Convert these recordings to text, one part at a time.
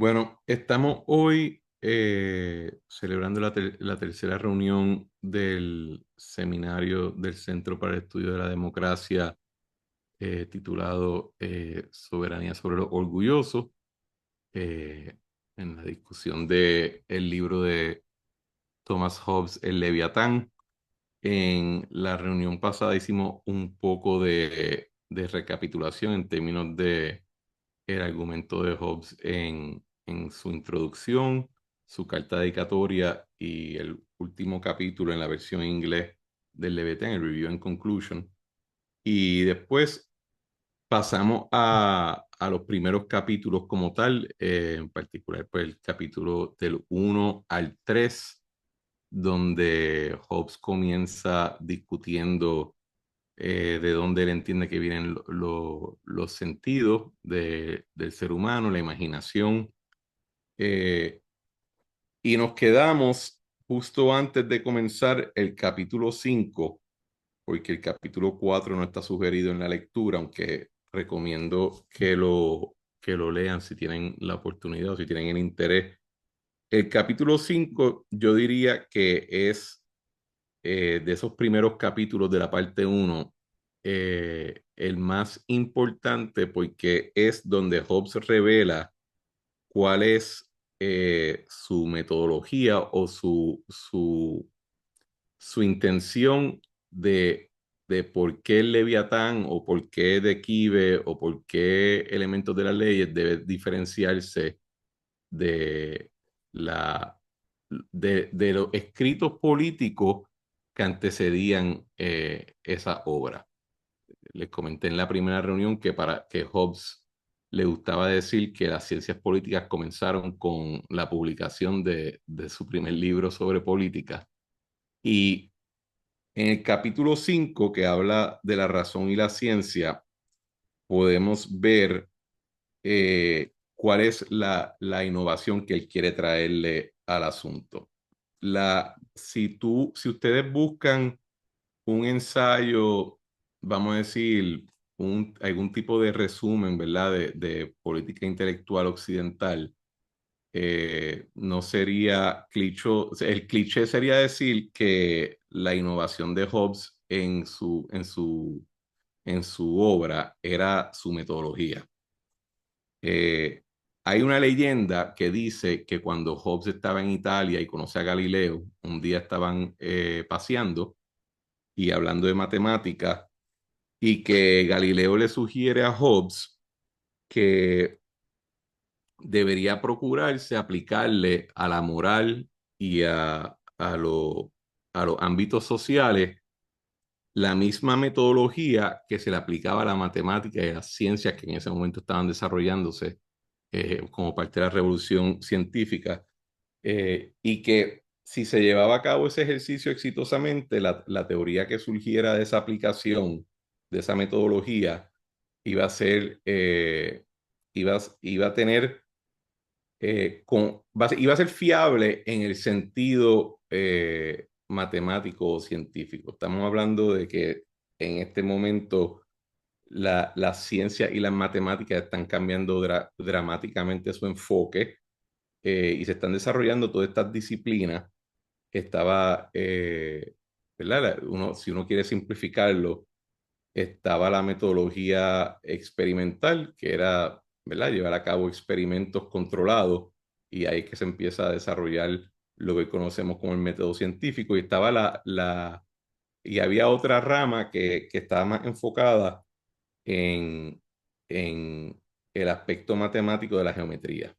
Bueno, estamos hoy celebrando la tercera reunión del seminario del Centro para el Estudio de la Democracia, titulado Soberanía sobre los Orgullosos, eh, en la discusión de el libro de Thomas Hobbes, El Leviatán. En la reunión pasada hicimos un poco de recapitulación en términos de el argumento de Hobbes en su introducción, su carta dedicatoria y el último capítulo en la versión en inglés del Leviatán, el Review and Conclusion. Y después pasamos a los primeros capítulos como tal, en particular pues, el capítulo del 1 al 3, donde Hobbes comienza discutiendo de dónde él entiende que vienen los sentidos del ser humano, la imaginación. eh, y nos quedamos justo antes de comenzar el capítulo 5, porque el capítulo 4 no está sugerido en la lectura, aunque recomiendo que lo lean si tienen la oportunidad o si tienen el interés. El capítulo 5 yo diría que es de esos primeros capítulos de la parte uno, el más importante porque es donde Hobbes revela cuál es su metodología o su intención de por qué el Leviatán o por qué Dequive o por qué elementos de las leyes debe diferenciarse de, la, de los escritos políticos que antecedían esa obra. Les comenté en la primera reunión que para que Hobbes le gustaba decir que las ciencias políticas comenzaron con la publicación de su primer libro sobre política. Y en el capítulo 5 que habla de la razón y la ciencia, podemos ver cuál es la innovación que él quiere traerle al asunto. Si ustedes buscan un ensayo, vamos a decir, algún tipo de resumen, ¿verdad? De política intelectual occidental, no sería cliché, o sea, el cliché sería decir que la innovación de Hobbes en su obra era su metodología. Eh, Hay una leyenda que dice que cuando Hobbes estaba en Italia y conoce a Galileo, un día estaban paseando y hablando de matemáticas y que Galileo le sugiere a Hobbes que debería procurarse aplicarle a la moral y a los ámbitos sociales la misma metodología que se le aplicaba a la matemática y a las ciencias que en ese momento estaban desarrollándose como parte de la revolución científica, y que si se llevaba a cabo ese ejercicio exitosamente, la teoría que surgiera de esa aplicación, de esa metodología, iba a ser, iba a tener, iba a ser fiable en el sentido matemático o científico. Estamos hablando de que en este momento la ciencia y las matemáticas están cambiando dramáticamente su enfoque, y se están desarrollando todas estas disciplinas. Estaba, ¿verdad? Si uno quiere simplificarlo, estaba la metodología experimental, que era, ¿verdad? Llevar a cabo experimentos controlados, y ahí es que se empieza a desarrollar lo que conocemos como el método científico, y estaba y había otra rama que estaba más enfocada en, en el aspecto matemático de la geometría,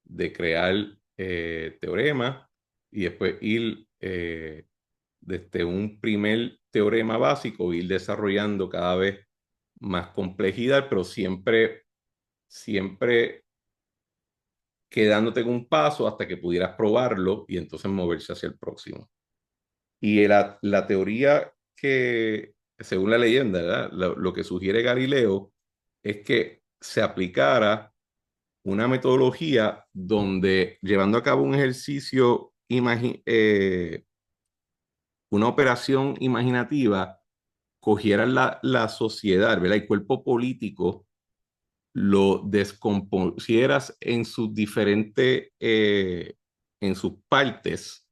de crear teoremas y después ir desde un primer teorema básico, ir desarrollando cada vez más complejidad, pero siempre quedándote en un paso hasta que pudieras probarlo y entonces moverse hacia el próximo. Y la teoría que, según la leyenda, ¿verdad? Lo que sugiere Galileo es que se aplicara una metodología donde, llevando a cabo un ejercicio, una operación imaginativa, cogieran la sociedad, ¿verdad? El cuerpo político lo descompusieras en sus diferentes, en sus partes,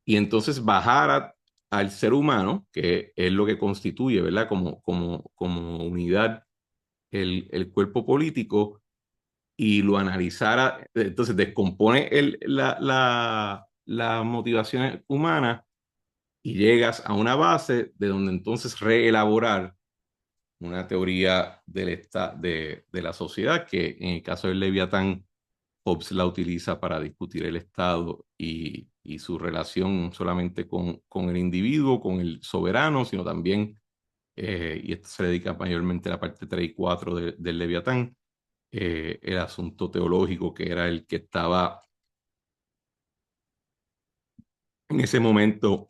y entonces bajara al ser humano, que es lo que constituye, ¿verdad? Como unidad el cuerpo político, y lo analizara, entonces descompone las motivaciones humanas y llegas a una base de donde entonces reelaborar una teoría de la sociedad, que en el caso del Leviatán, Hobbes la utiliza para discutir el Estado y su relación no solamente con el individuo, con el soberano, sino también, y esto se dedica mayormente a la parte 3 y 4 del Leviatán, el asunto teológico, que era el que estaba en ese momento,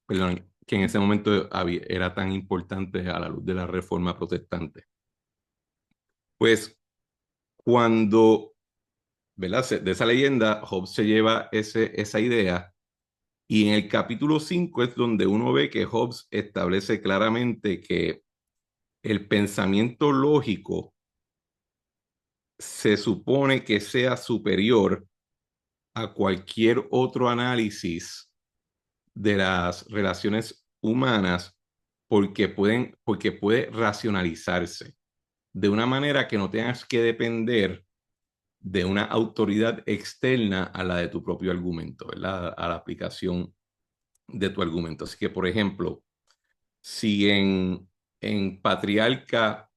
perdón, que en ese momento era tan importante a la luz de la Reforma Protestante. Pues cuando, ¿verdad? De esa leyenda, Hobbes se lleva esa idea, y en el capítulo 5 es donde uno ve que Hobbes establece claramente que el pensamiento lógico se supone que sea superior a cualquier otro análisis de las relaciones humanas, porque puede racionalizarse de una manera que no tengas que depender de una autoridad externa a la de tu propio argumento, ¿verdad? A la aplicación de tu argumento. Así que, por ejemplo, si en Patriarca,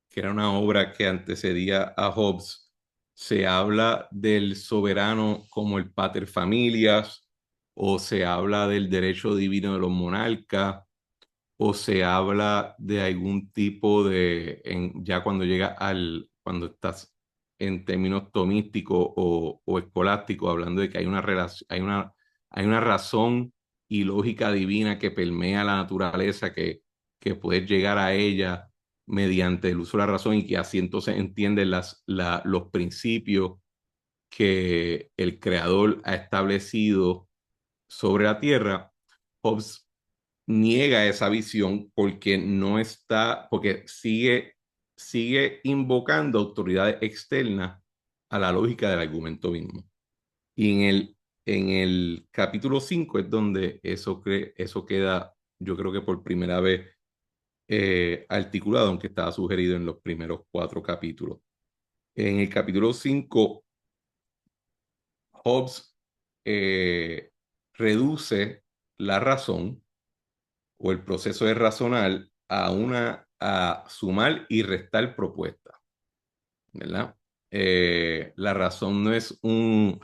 que era una obra que antecedía a Hobbes, se habla del soberano como el pater familias, o se habla del derecho divino de los monarcas, o se habla de algún tipo ya cuando cuando estás en términos tomísticos o escolásticos, hablando de que hay una relación, hay una razón y lógica divina que permea la naturaleza, que puedes llegar a ella mediante el uso de la razón, y que así entonces entiendes los principios que el creador ha establecido sobre la tierra. Hobbes niega esa visión porque no está, porque sigue invocando autoridades externas a la lógica del argumento mismo. Y en el capítulo 5 es donde eso queda, yo creo que por primera vez, articulado, aunque estaba sugerido en los primeros 4 capítulos. En el capítulo 5, Hobbes eh, reduce la razón o el proceso de razonar a sumar y restar propuestas, ¿verdad? La razón no es un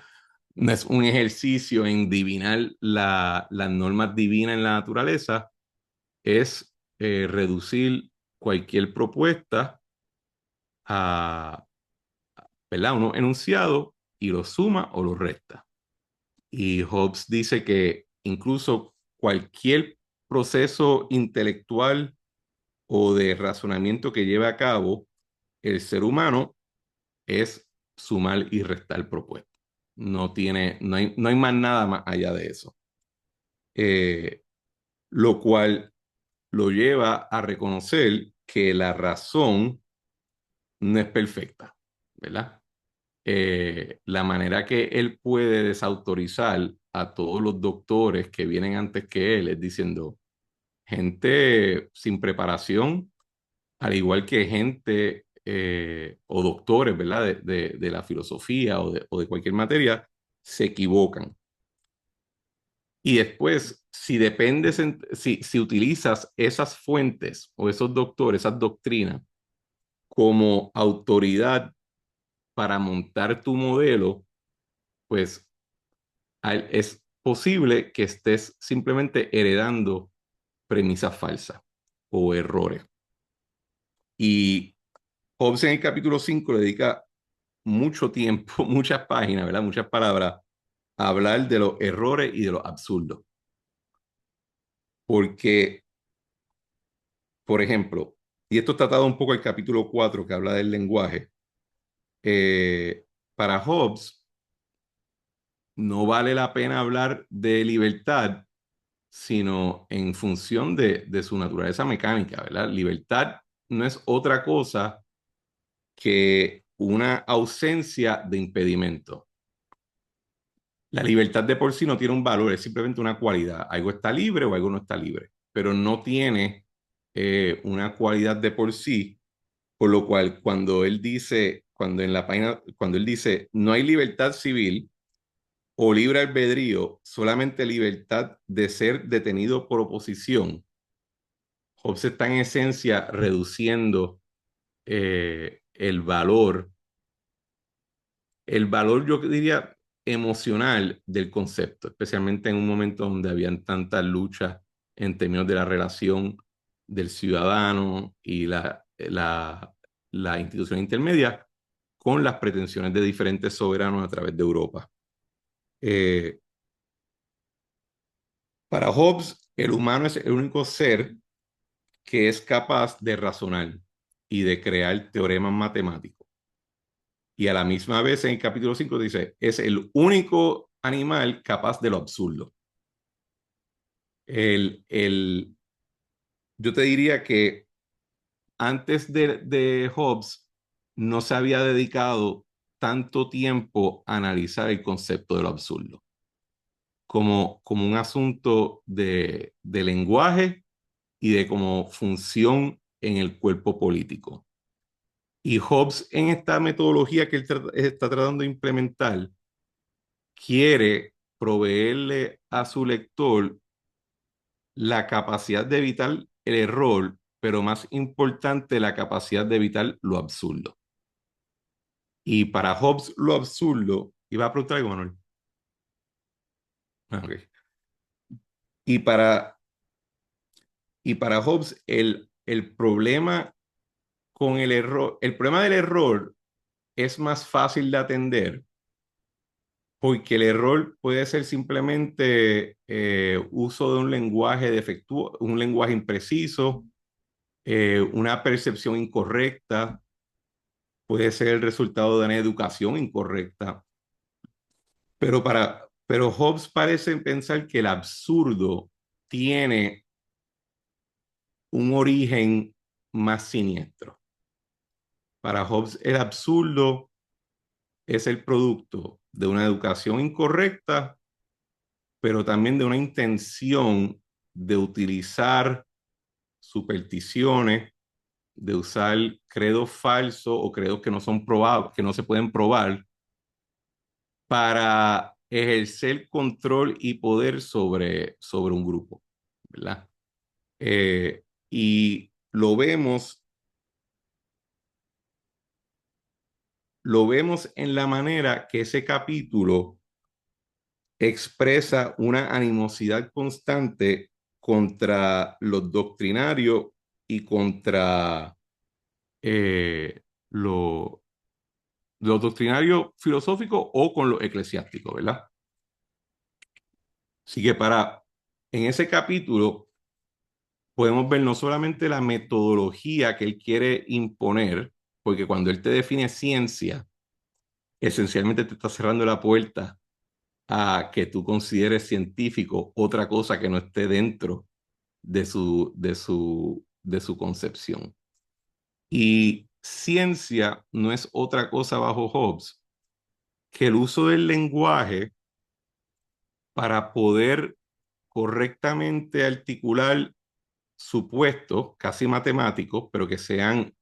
ejercicio en divinar las normas divinas en la naturaleza, es reducir cualquier propuesta a, ¿verdad? Unos enunciados, y lo suma o lo resta. Y Hobbes dice que incluso cualquier proceso intelectual o de razonamiento que lleve a cabo el ser humano es sumar y restar propuestas. No hay más nada más allá de eso. Eh, lo cual lo lleva a reconocer que la razón no es perfecta, ¿verdad? La manera que él puede desautorizar a todos los doctores que vienen antes que él es diciendo: gente sin preparación, al igual que gente, o doctores, ¿verdad? De la filosofía o de cualquier materia, se equivocan. Y después, si utilizas esas fuentes o esos doctores, esas doctrinas, como autoridad para montar tu modelo, pues es posible que estés simplemente heredando premisas falsas o errores. Y Hobbes en el capítulo 5 le dedica mucho tiempo, muchas páginas, ¿verdad? Muchas palabras, a hablar de los errores y de los absurdos. Porque, por ejemplo, y esto está tratado un poco en el capítulo 4, que habla del lenguaje, para Hobbes no vale la pena hablar de libertad sino en función de su naturaleza mecánica, ¿verdad? Libertad no es otra cosa que una ausencia de impedimento. La libertad de por sí no tiene un valor, es simplemente una cualidad. Algo está libre o algo no está libre, pero no tiene una cualidad de por sí, por lo cual cuando él dice, cuando en la página, cuando él dice no hay libertad civil o libre albedrío, solamente libertad de ser detenido por oposición, Hobbes está en esencia reduciendo el valor, yo diría, emocional del concepto, especialmente en un momento donde habían tantas luchas en términos de la relación del ciudadano y la institución intermedia con las pretensiones de diferentes soberanos a través de Europa. Eh, para Hobbes, el humano es el único ser que es capaz de razonar y de crear teoremas matemáticos. Y a la misma vez en el capítulo 5 dice, es el único animal capaz de lo absurdo. El, el, yo te diría que antes de Hobbes no se había dedicado tanto tiempo a analizar el concepto de lo absurdo como un asunto de lenguaje y de como función en el cuerpo político. Y Hobbes en esta metodología que él está tratando de implementar quiere proveerle a su lector la capacidad de evitar el error, pero más importante, la capacidad de evitar lo absurdo. Y para Hobbes, lo absurdo, iba a preguntar algo, Manuel. Okay. Y para, y para Hobbes, el problema con el error, el problema del error es más fácil de atender porque el error puede ser simplemente uso de un lenguaje defectuoso, un lenguaje impreciso, una percepción incorrecta, puede ser el resultado de una educación incorrecta. Pero Hobbes parece pensar que el absurdo tiene un origen más siniestro. Para Hobbes, el absurdo es el producto de una educación incorrecta, pero también de una intención de utilizar supersticiones, de usar credos falsos o credos que no son probables, que no se pueden probar para ejercer control y poder sobre un grupo, ¿verdad? Y lo vemos en la manera que ese capítulo expresa una animosidad constante contra los doctrinarios y contra eh, lo, los doctrinarios filosóficos o con los eclesiásticos, ¿verdad? Así que en ese capítulo podemos ver no solamente la metodología que él quiere imponer, porque cuando él te define ciencia, esencialmente te está cerrando la puerta a que tú consideres científico otra cosa que no esté dentro de su concepción. Y ciencia no es otra cosa bajo Hobbes que el uso del lenguaje para poder correctamente articular supuestos casi matemáticos, pero que sean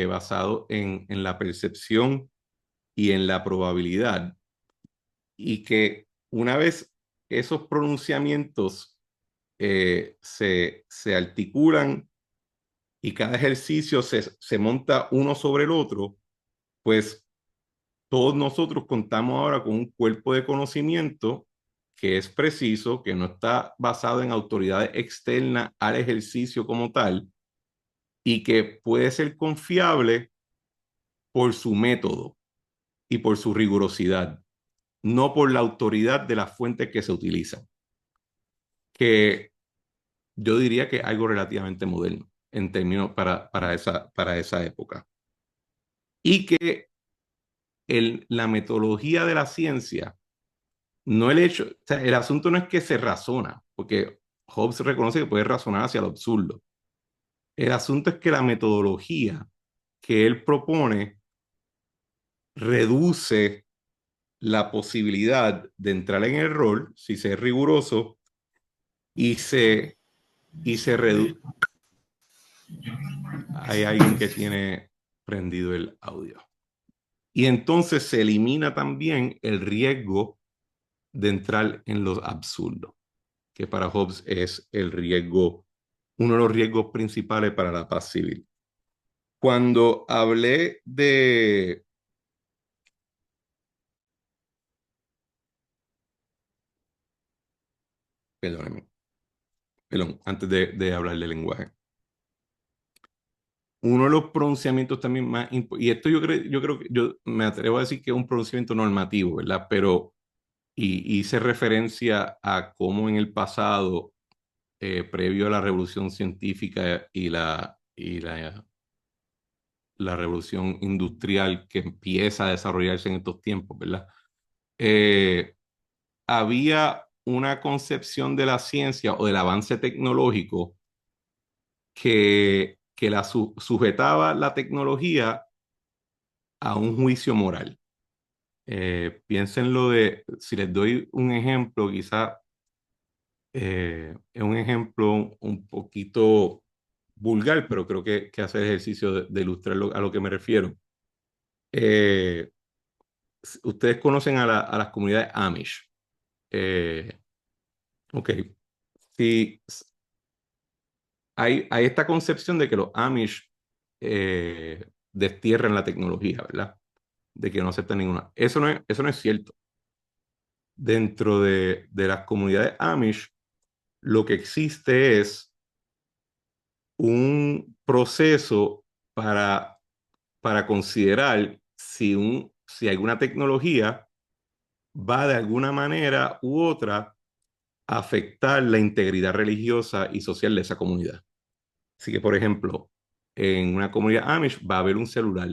basados en la percepción y en la probabilidad, y que una vez esos pronunciamientos se articulan y cada ejercicio se monta uno sobre el otro, pues todos nosotros contamos ahora con un cuerpo de conocimiento que es preciso, que no está basado en autoridades externas al ejercicio como tal y que puede ser confiable por su método y por su rigurosidad, no por la autoridad de las fuentes que se utilizan, que yo diría que es algo relativamente moderno en términos para esa época. Y que la metodología de la ciencia, no el hecho, o sea, el asunto no es que se razona, porque Hobbes reconoce que puede razonar hacia lo absurdo. El asunto es que la metodología que él propone reduce la posibilidad de entrar en error si se es riguroso y se reduce. Hay alguien que tiene prendido el audio. Y entonces se elimina también el riesgo de entrar en lo absurdo, que para Hobbes es el riesgo, uno de los riesgos principales para la paz civil. Cuando hablé de... Perdónenme, perdón, antes de hablar del lenguaje. Uno de los pronunciamientos también más... Y esto yo creo que yo me atrevo a decir que es un pronunciamiento normativo, ¿verdad? Pero hice referencia a cómo en el pasado, previo a la revolución científica y la revolución industrial que empieza a desarrollarse en estos tiempos, ¿verdad? Eh, Había una concepción de la ciencia o del avance tecnológico que sujetaba la tecnología a un juicio moral. Piénsenlo si les doy un ejemplo, quizá es un ejemplo un poquito vulgar, pero creo que hace el ejercicio de ilustrar a lo que me refiero. Eh, Ustedes conocen a las comunidades Amish. Eh, ok, si hay esta concepción de que los Amish destierran la tecnología, ¿verdad? De que no aceptan ninguna. Eso no es cierto. Dentro de las comunidades Amish, lo que existe es un proceso para considerar si alguna tecnología va de alguna manera u otra a afectar la integridad religiosa y social de esa comunidad. Así que, por ejemplo, en una comunidad Amish va a haber un celular,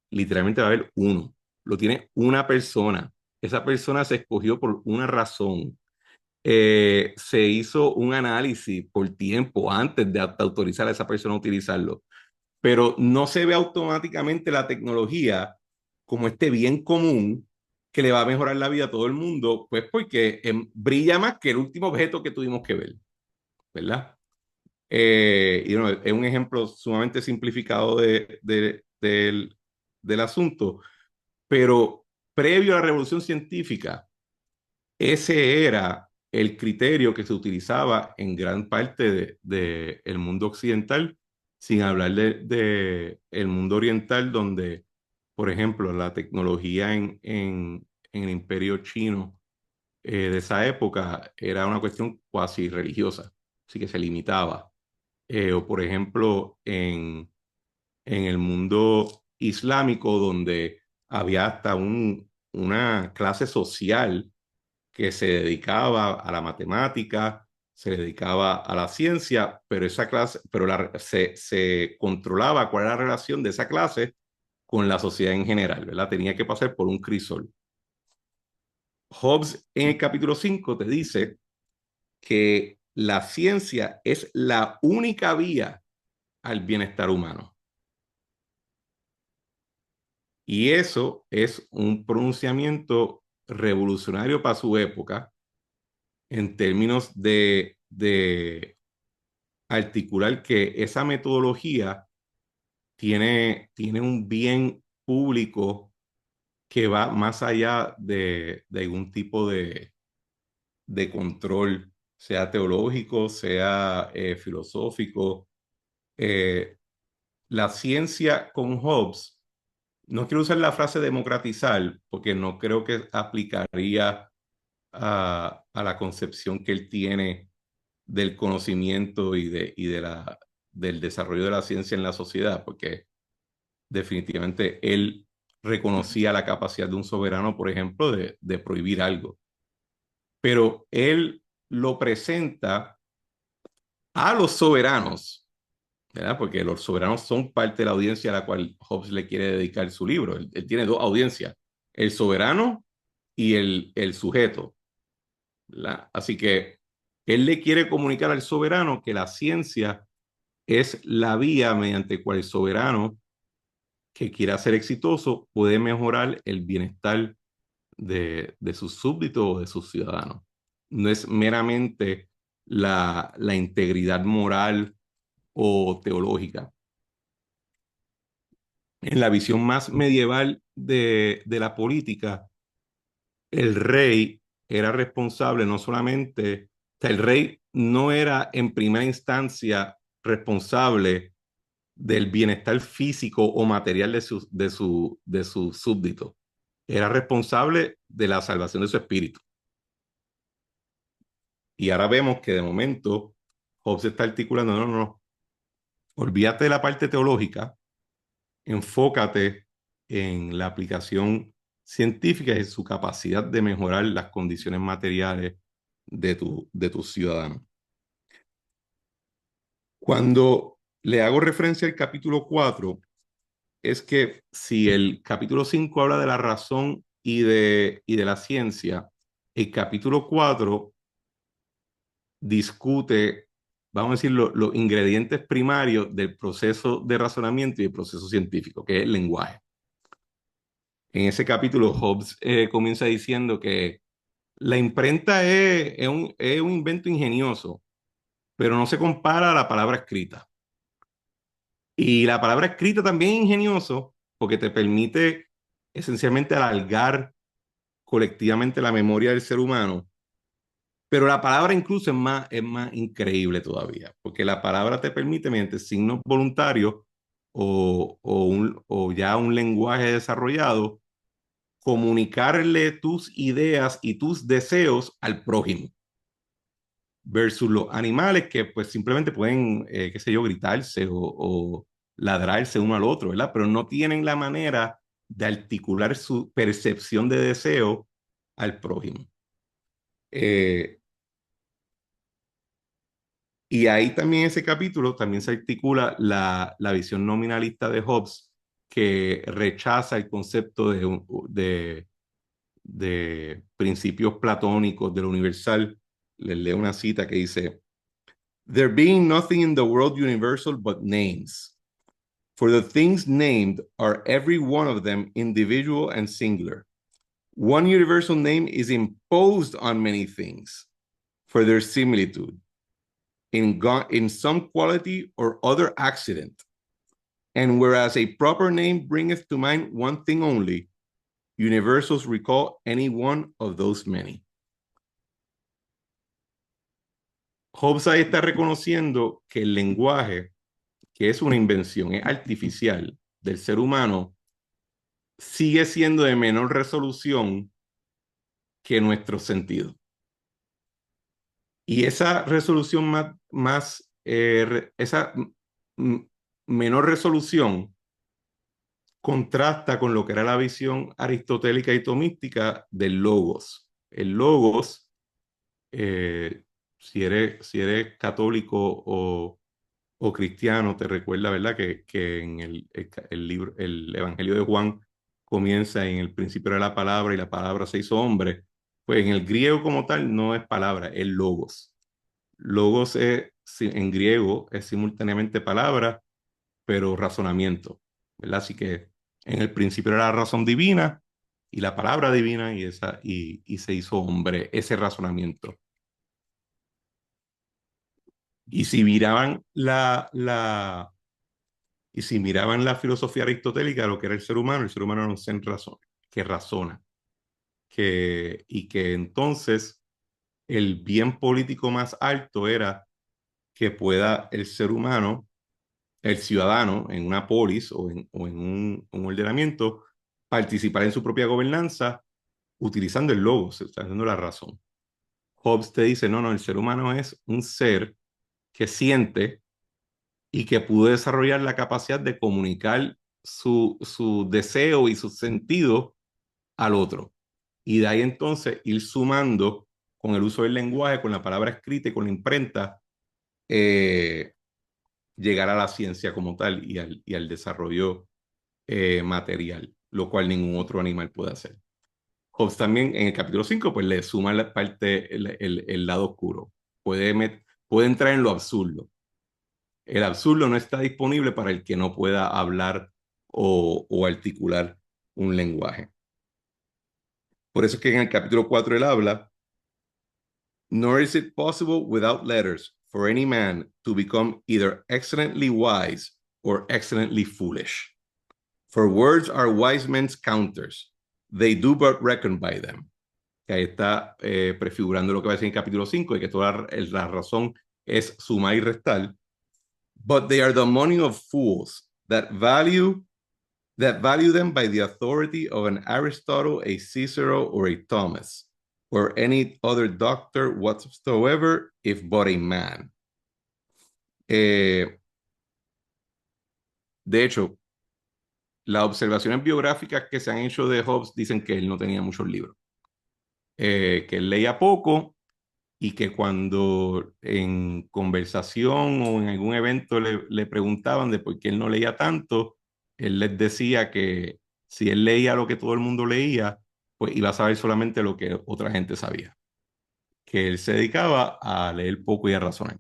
literalmente va a haber uno, lo tiene una persona, esa persona se escogió por una razón. Se hizo un análisis por tiempo antes de autorizar a esa persona a utilizarlo, pero no se ve automáticamente la tecnología como este bien común que le va a mejorar la vida a todo el mundo, pues porque brilla más que el último objeto que tuvimos que ver, ¿verdad? Y no, es un ejemplo sumamente simplificado del asunto, pero previo a la revolución científica, ese era el criterio que se utilizaba en gran parte el mundo occidental, sin hablar de el mundo oriental, donde, por ejemplo, la tecnología en el imperio chino de esa época era una cuestión cuasi religiosa, así que se limitaba. O por ejemplo, en el mundo islámico, donde había hasta una clase social que se dedicaba a la matemática, se dedicaba a la ciencia, pero esa clase, pero se controlaba cuál era la relación de esa clase con la sociedad en general, ¿verdad? Tenía que pasar por un crisol. Hobbes en el capítulo 5 te dice que la ciencia es la única vía al bienestar humano. Y eso es un pronunciamiento revolucionario para su época en términos de articular que esa metodología tiene un bien público que va más allá de algún tipo de control, sea teológico, sea filosófico. Eh, la ciencia con Hobbes, no quiero usar la frase democratizar, porque no creo que aplicaría a la concepción que él tiene del conocimiento del desarrollo de la ciencia en la sociedad, porque definitivamente él reconocía la capacidad de un soberano, por ejemplo, de prohibir algo. Pero él lo presenta a los soberanos, ¿verdad? Porque los soberanos son parte de la audiencia a la cual Hobbes le quiere dedicar su libro. Él tiene dos audiencias, el soberano y el sujeto, ¿verdad? Así que él le quiere comunicar al soberano que la ciencia es la vía mediante cual el soberano que quiera ser exitoso puede mejorar el bienestar de sus súbditos o de sus ciudadanos. No es meramente la integridad moral o teológica. En la visión más medieval de la política, el rey era responsable no solamente, o sea, el rey no era en primera instancia responsable del bienestar físico o material de su súbdito. Era responsable de la salvación de su espíritu. Y ahora vemos que de momento Hobbes está articulando, no, no, no, olvídate de la parte teológica, enfócate en la aplicación científica y su capacidad de mejorar las condiciones materiales de tus ciudadanos. Cuando le hago referencia al capítulo 4, es que si el capítulo 5 habla de la razón y de la ciencia, el capítulo 4 discute, vamos a decir, los ingredientes primarios del proceso de razonamiento y el proceso científico, que es el lenguaje. En ese capítulo, Hobbes comienza diciendo que la imprenta es un invento ingenioso, pero no se compara a la palabra escrita. Y la palabra escrita también es ingenioso porque te permite esencialmente alargar colectivamente la memoria del ser humano. Pero la palabra incluso es más increíble todavía, porque la palabra te permite, mediante signos voluntarios o ya un lenguaje desarrollado, comunicarle tus ideas y tus deseos al prójimo, versus los animales que pues simplemente pueden, qué sé yo, gritarse o ladrarse uno al otro, ¿verdad? Pero no tienen la manera de articular su percepción de deseo al prójimo. Eh, Y ahí también en ese capítulo también se articula la visión nominalista de Hobbes, que rechaza el concepto de principios platónicos de lo universal. Les leo una cita que dice, There being nothing in the world universal but names, for the things named are every one of them individual and singular. One universal name is imposed on many things for their similitude in some quality or other accident. And whereas a proper name bringeth to mind one thing only, universals recall any one of those many. Hobbes ahí está reconociendo que el lenguaje, que es una invención, es artificial del ser humano, sigue siendo de menor resolución que nuestro sentido. Y esa resolución esa menor resolución contrasta con lo que era la visión aristotélica y tomística del logos. El logos, si eres católico o cristiano, te recuerda, ¿verdad? Que en el libro, el Evangelio de Juan comienza en el principio de la palabra y la palabra se hizo hombre. Pues en el griego como tal no es palabra, es logos. Logos en griego es simultáneamente palabra pero razonamiento, ¿verdad? Así que en el principio era la razón divina y la palabra divina y se hizo hombre ese razonamiento. Y si miraban y si miraban la filosofía aristotélica, lo que era el ser humano era un ser razón, que razona, y que entonces el bien político más alto era que pueda el ser humano, el ciudadano en una polis o en un ordenamiento, participar en su propia gobernanza utilizando el logos, usando la razón. Hobbes te dice, no, no, el ser humano es un ser que siente y que pudo desarrollar la capacidad de comunicar su deseo y su sentido al otro. Y de ahí entonces ir sumando con el uso del lenguaje, con la palabra escrita y con la imprenta, eh, llegar a la ciencia como tal y al desarrollo material, lo cual ningún otro animal puede hacer. Hobbes también en el capítulo 5 pues le suma la parte, el lado oscuro. Puede entrar en lo absurdo. El absurdo no está disponible para el que no pueda hablar o articular un lenguaje. Por eso es que en el capítulo 4 él habla, nor is it possible without letters for any man to become either excellently wise or excellently foolish. For words are wise men's counters. They do but reckon by them. Que ahí está prefigurando lo que va a decir en el capítulo 5, de que toda la razón es sumar y restar. But they are the money of fools that value them by the authority of an Aristotle, a Cicero, or a Thomas, or any other doctor whatsoever, if but a man. De hecho, las observaciones biográficas que se han hecho de Hobbes dicen que él no tenía muchos libros, que él leía poco y que cuando en conversación o en algún evento le preguntaban de por qué él no leía tanto, él les decía que si él leía lo que todo el mundo leía, pues iba a saber solamente lo que otra gente sabía, que él se dedicaba a leer poco y a razonar.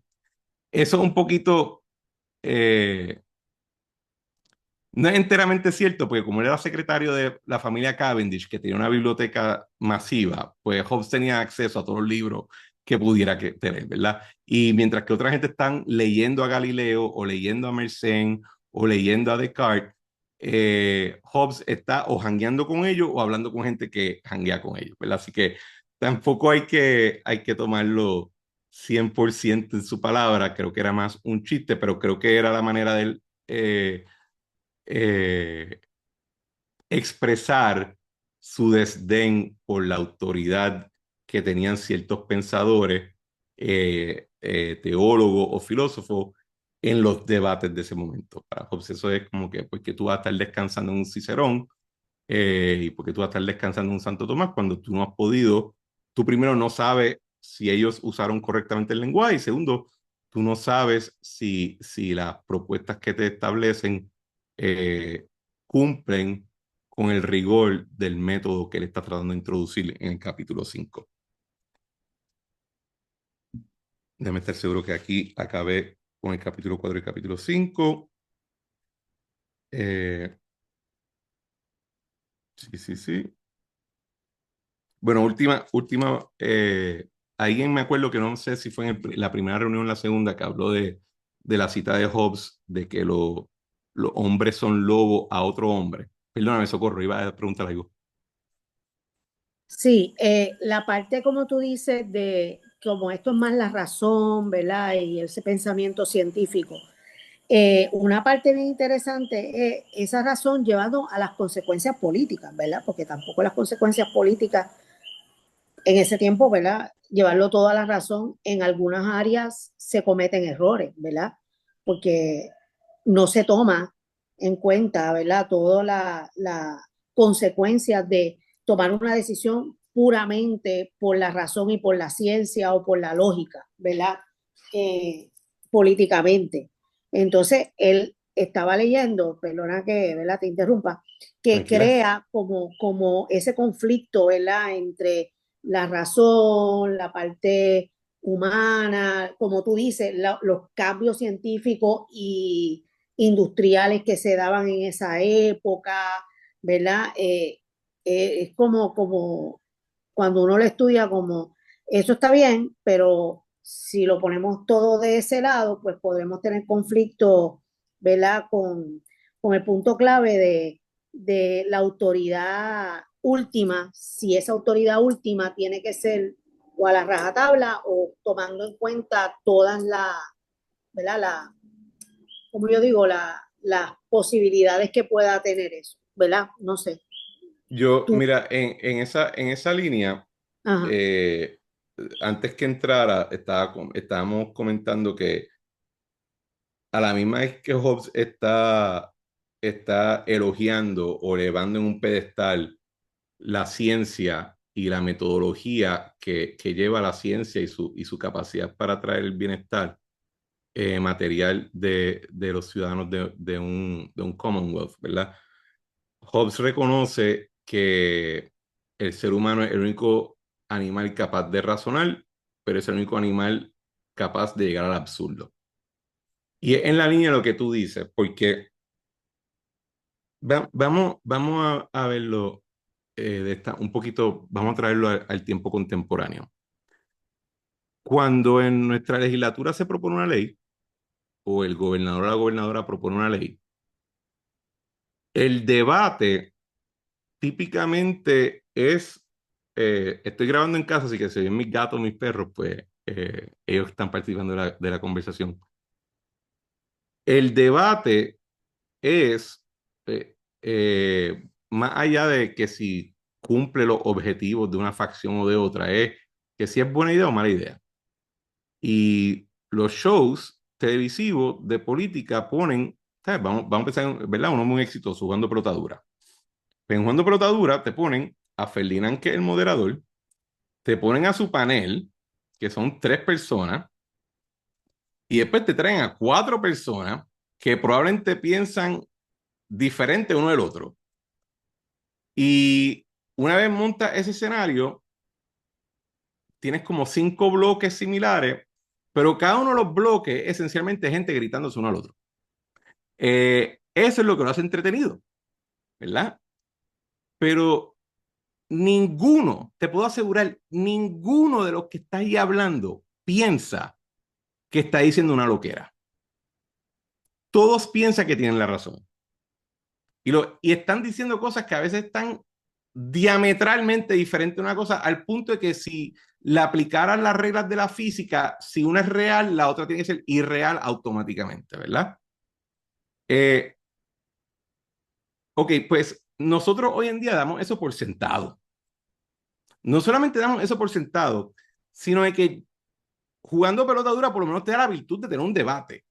Eso es un poquito eh, no es enteramente cierto, porque como él era secretario de la familia Cavendish, que tenía una biblioteca masiva, pues Hobbes tenía acceso a todos los libros que pudiera tener, ¿verdad? Y mientras que otra gente están leyendo a Galileo o leyendo a Mersenne o leyendo a Descartes, Hobbes está o jangueando con ellos o hablando con gente que janguea con ellos, ¿verdad? Así que tampoco hay que tomarlo 100% en su palabra, creo que era más un chiste, pero creo que era la manera de él eh, expresar su desdén por la autoridad que tenían ciertos pensadores, teólogos o filósofos en los debates de ese momento. Para Hobbes eso es como que, porque tú vas a estar descansando en un Cicerón y porque tú vas a estar descansando en un Santo Tomás cuando tú no has podido, tú primero no sabes si ellos usaron correctamente el lenguaje y segundo, tú no sabes si las propuestas que te establecen eh, cumplen con el rigor del método que él está tratando de introducir en el capítulo 5. Déjame estar seguro que aquí acabé con el capítulo 4 y el capítulo 5. Sí, sí, sí. Bueno, alguien me acuerdo que no sé si fue en la primera reunión o la segunda que habló de la cita de Hobbes, de que los hombres son lobos a otro hombre. Perdóname, Socorro, iba a preguntar algo. Sí, la parte como tú dices de como esto es más la razón, ¿verdad? Y ese pensamiento científico. Una parte bien interesante es esa razón llevando a las consecuencias políticas, ¿verdad? Porque tampoco las consecuencias políticas en ese tiempo, ¿verdad? Llevarlo todo a la razón, en algunas áreas se cometen errores, ¿verdad? Porque no se toma en cuenta, ¿verdad? Todas las consecuencias de tomar una decisión puramente por la razón y por la ciencia o por la lógica, ¿verdad? Políticamente. Entonces, él estaba leyendo, perdona que, ¿verdad? Te interrumpa, que Tranquila. crea como ese conflicto, ¿verdad? Entre la razón, la parte humana, como tú dices, los cambios científicos y industriales que se daban en esa época, ¿verdad? Es como cuando uno lo estudia como, eso está bien, pero si lo ponemos todo de ese lado, pues podremos tener conflicto, ¿verdad? Con el punto clave de la autoridad última, si esa autoridad última tiene que ser o a la rajatabla o tomando en cuenta todas las, ¿verdad? Como yo digo, las posibilidades que pueda tener eso, ¿verdad? No sé. Yo, Tú, mira, en esa línea, ajá. eh, antes que entrara, estábamos comentando que a la misma vez que Hobbes está elogiando o elevando en un pedestal la ciencia y la metodología que lleva la ciencia y su capacidad para traer el bienestar material de los ciudadanos de un Commonwealth, ¿verdad? Hobbes reconoce que el ser humano es el único animal capaz de razonar, pero es el único animal capaz de llegar al absurdo. Y es en la línea de lo que tú dices, porque Vamos a verlo un poquito, vamos a traerlo al tiempo contemporáneo. Cuando en nuestra legislatura se propone una ley, o el gobernador o la gobernadora propone una ley, el debate típicamente es, estoy grabando en casa, así que si ven mis gatos, mis perros, pues ellos están participando de la conversación. El debate es, más allá de que si cumple los objetivos de una facción o de otra, es que si es buena idea o mala idea. Y los shows televisivos de política ponen, ¿sabes? Vamos a empezar, ¿verdad? Uno muy exitoso, Jugando Pelota Dura. En Jugando Pelota Dura te ponen a Ferdinand, que es el moderador, te ponen a su panel, que son 3 personas, y después te traen a 4 personas que probablemente piensan diferente uno del otro. Y una vez montas ese escenario, tienes como 5 bloques similares, pero cada uno de los bloques esencialmente es gente gritándose uno al otro. Eso es lo que lo hace entretenido, ¿verdad? Pero ninguno, te puedo asegurar, ninguno de los que está ahí hablando piensa que está diciendo una loquera. Todos piensan que tienen la razón. Y están diciendo cosas que a veces están diametralmente diferentes una cosa, al punto de que si le aplicaran las reglas de la física, si una es real, la otra tiene que ser irreal automáticamente, ¿verdad? Eh, ok, pues nosotros hoy en día damos eso por sentado. No solamente damos eso por sentado, sino de que jugando pelota dura por lo menos te da la virtud de tener un debate.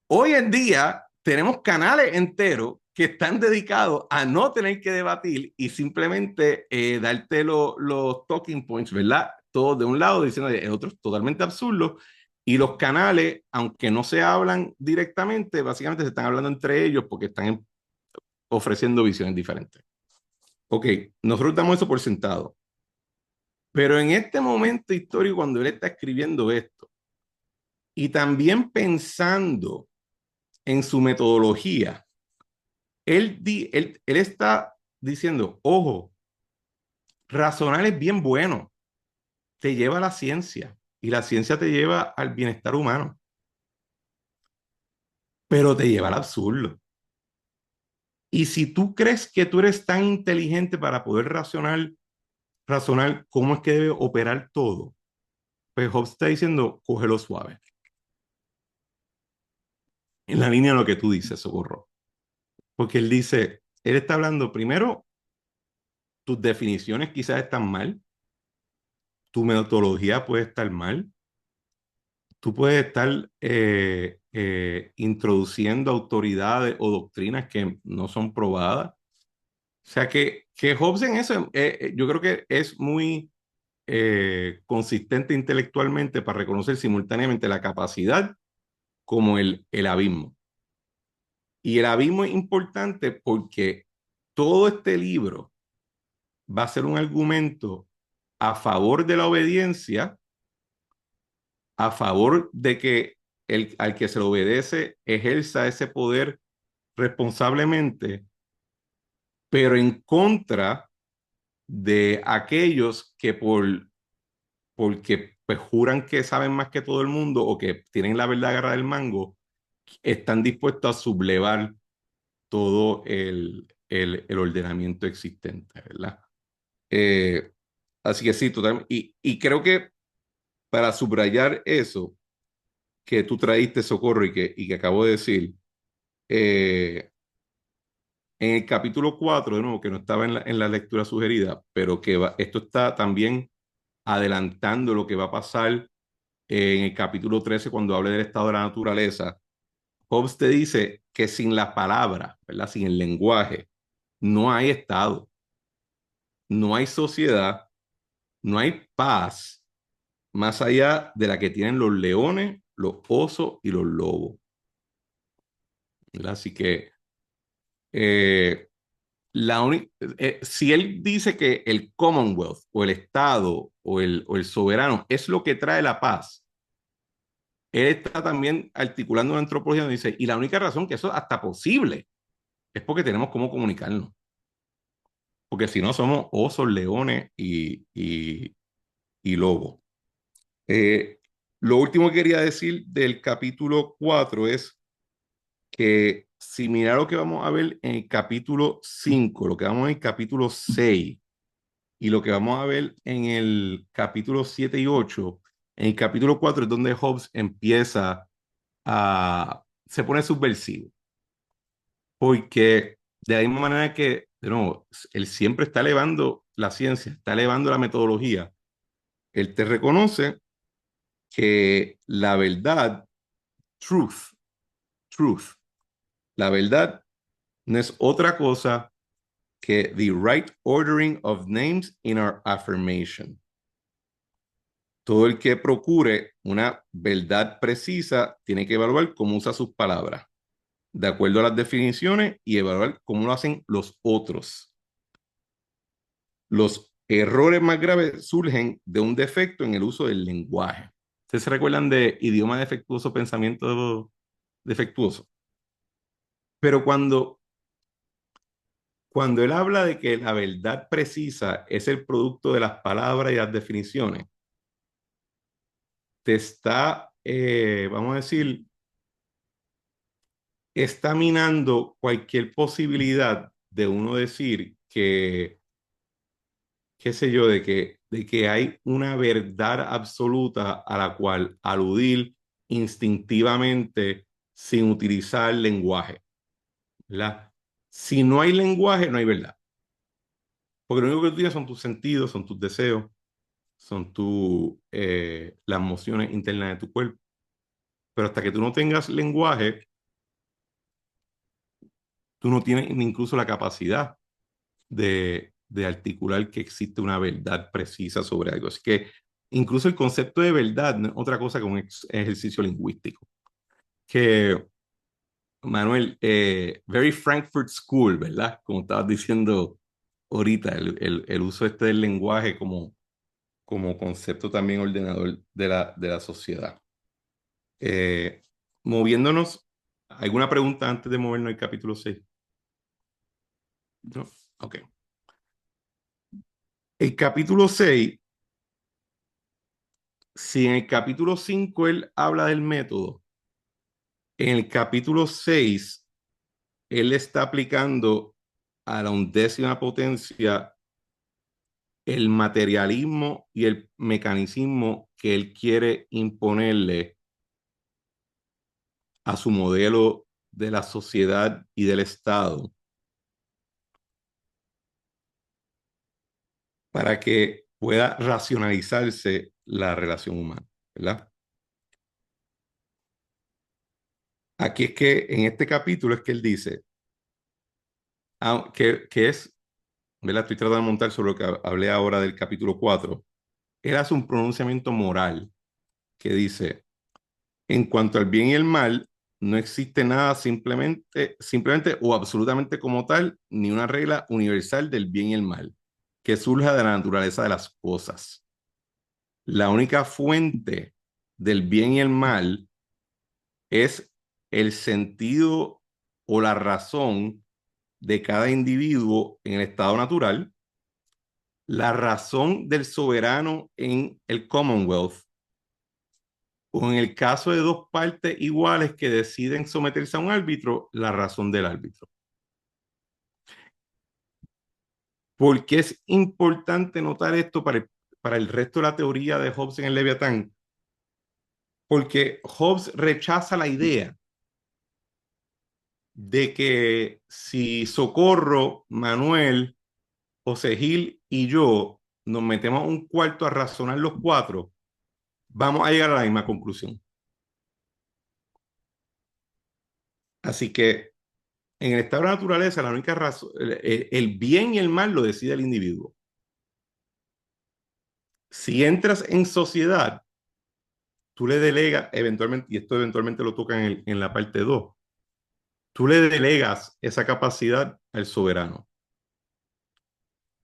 Hoy en día tenemos canales enteros que están dedicados a no tener que debatir y simplemente darte los talking points, ¿verdad? Todos de un lado diciendo el otro es totalmente absurdo. Y los canales, aunque no se hablan directamente, básicamente se están hablando entre ellos porque están ofreciendo visiones diferentes. Ok, nosotros damos eso por sentado. Pero en este momento histórico, cuando él está escribiendo esto, y también pensando en su metodología, él está diciendo, ojo, razonar es bien bueno, te lleva a la ciencia y la ciencia te lleva al bienestar humano, pero te lleva al absurdo. Y si tú crees que tú eres tan inteligente para poder razonar cómo es que debe operar todo, pues Hobbes está diciendo, cógelo suave. En la línea de lo que tú dices, Socorro. Porque él dice, él está hablando primero, tus definiciones quizás están mal, tu metodología puede estar mal, tú puedes estar introduciendo autoridades o doctrinas que no son probadas. O sea que Hobbes en eso, yo creo que es muy consistente intelectualmente para reconocer simultáneamente la capacidad como el abismo. Y el abismo es importante porque todo este libro va a ser un argumento a favor de la obediencia, a favor de que al que se le obedece ejerza ese poder responsablemente, pero en contra de aquellos que porque pues, juran que saben más que todo el mundo o que tienen la verdad agarrada del mango, están dispuestos a sublevar todo el ordenamiento existente, ¿verdad? Eh, así que sí, totalmente. Y creo que para subrayar eso que tú traíste, Socorro, y que acabo de decir, eh, en el capítulo 4 de nuevo, que no estaba en la lectura sugerida, pero esto está también adelantando lo que va a pasar en el capítulo 13 cuando hable del estado de la naturaleza. Hobbes te dice que sin la palabra, ¿verdad? Sin el lenguaje, no hay estado, no hay sociedad, no hay paz más allá de la que tienen los leones, los osos y los lobos, ¿verdad? Así que eh, si él dice que el Commonwealth o el Estado o el soberano es lo que trae la paz, él está también articulando una antropología donde dice, y la única razón que eso es hasta posible es porque tenemos cómo comunicarnos. Porque si no, somos osos, leones y lobos. Eh, lo último que quería decir del capítulo 4 es que similar a lo que vamos a ver en el capítulo 5, lo que vamos a ver en el capítulo 6 y lo que vamos a ver en el capítulo 7 y 8, en el capítulo 4 es donde Hobbes empieza se pone subversivo, porque de la misma manera que, de nuevo, él siempre está elevando la ciencia, está elevando la metodología, él te reconoce que la verdad, truth, truth, la verdad no es otra cosa que the right ordering of names in our affirmation. Todo el que procure una verdad precisa tiene que evaluar cómo usa sus palabras, de acuerdo a las definiciones y evaluar cómo lo hacen los otros. Los errores más graves surgen de un defecto en el uso del lenguaje. ¿Ustedes se recuerdan de idioma defectuoso, pensamiento defectuoso? Pero cuando él habla de que la verdad precisa es el producto de las palabras y las definiciones, te está, vamos a decir, está minando cualquier posibilidad de uno decir que, qué sé yo, de que hay una verdad absoluta a la cual aludir instintivamente sin utilizar lenguaje, ¿verdad? Si no hay lenguaje, no hay verdad. Porque lo único que tú tienes son tus sentidos, son tus deseos, son las emociones internas de tu cuerpo. Pero hasta que tú no tengas lenguaje, tú no tienes incluso la capacidad de articular que existe una verdad precisa sobre algo. Así que incluso el concepto de verdad no es otra cosa que un ejercicio lingüístico. Que, Manuel, very Frankfurt School, ¿verdad? Como estabas diciendo ahorita, el uso este del lenguaje como concepto también ordenador de la sociedad. Eh, moviéndonos, ¿alguna pregunta antes de movernos al capítulo 6? No, ok. El capítulo 6, si en el capítulo 5 él habla del método, en el capítulo 6 él está aplicando a la 11ª potencia el materialismo y el mecanicismo que él quiere imponerle a su modelo de la sociedad y del Estado para que pueda racionalizarse la relación humana, ¿verdad? Aquí es que en este capítulo es que él dice, que es, ¿verdad? Estoy tratando de montar sobre lo que hablé ahora del capítulo 4. Él hace un pronunciamiento moral que dice, en cuanto al bien y el mal, no existe nada simplemente o absolutamente como tal, ni una regla universal del bien y el mal, que surja de la naturaleza de las cosas. La única fuente del bien y el mal es el sentido o la razón de cada individuo en el estado natural, la razón del soberano en el Commonwealth, o en el caso de dos partes iguales que deciden someterse a un árbitro, la razón del árbitro. ¿Por qué es importante notar esto para el resto de la teoría de Hobbes en el Leviatán? Porque Hobbes rechaza la idea de que si Socorro, Manuel, José Gil y yo nos metemos a un cuarto a razonar los cuatro, vamos a llegar a la misma conclusión. Así que en el estado de la naturaleza, la única razón, el bien y el mal lo decide el individuo. Si entras en sociedad, tú le delegas eventualmente, y esto eventualmente lo toca en la parte 2, tú le delegas esa capacidad al soberano.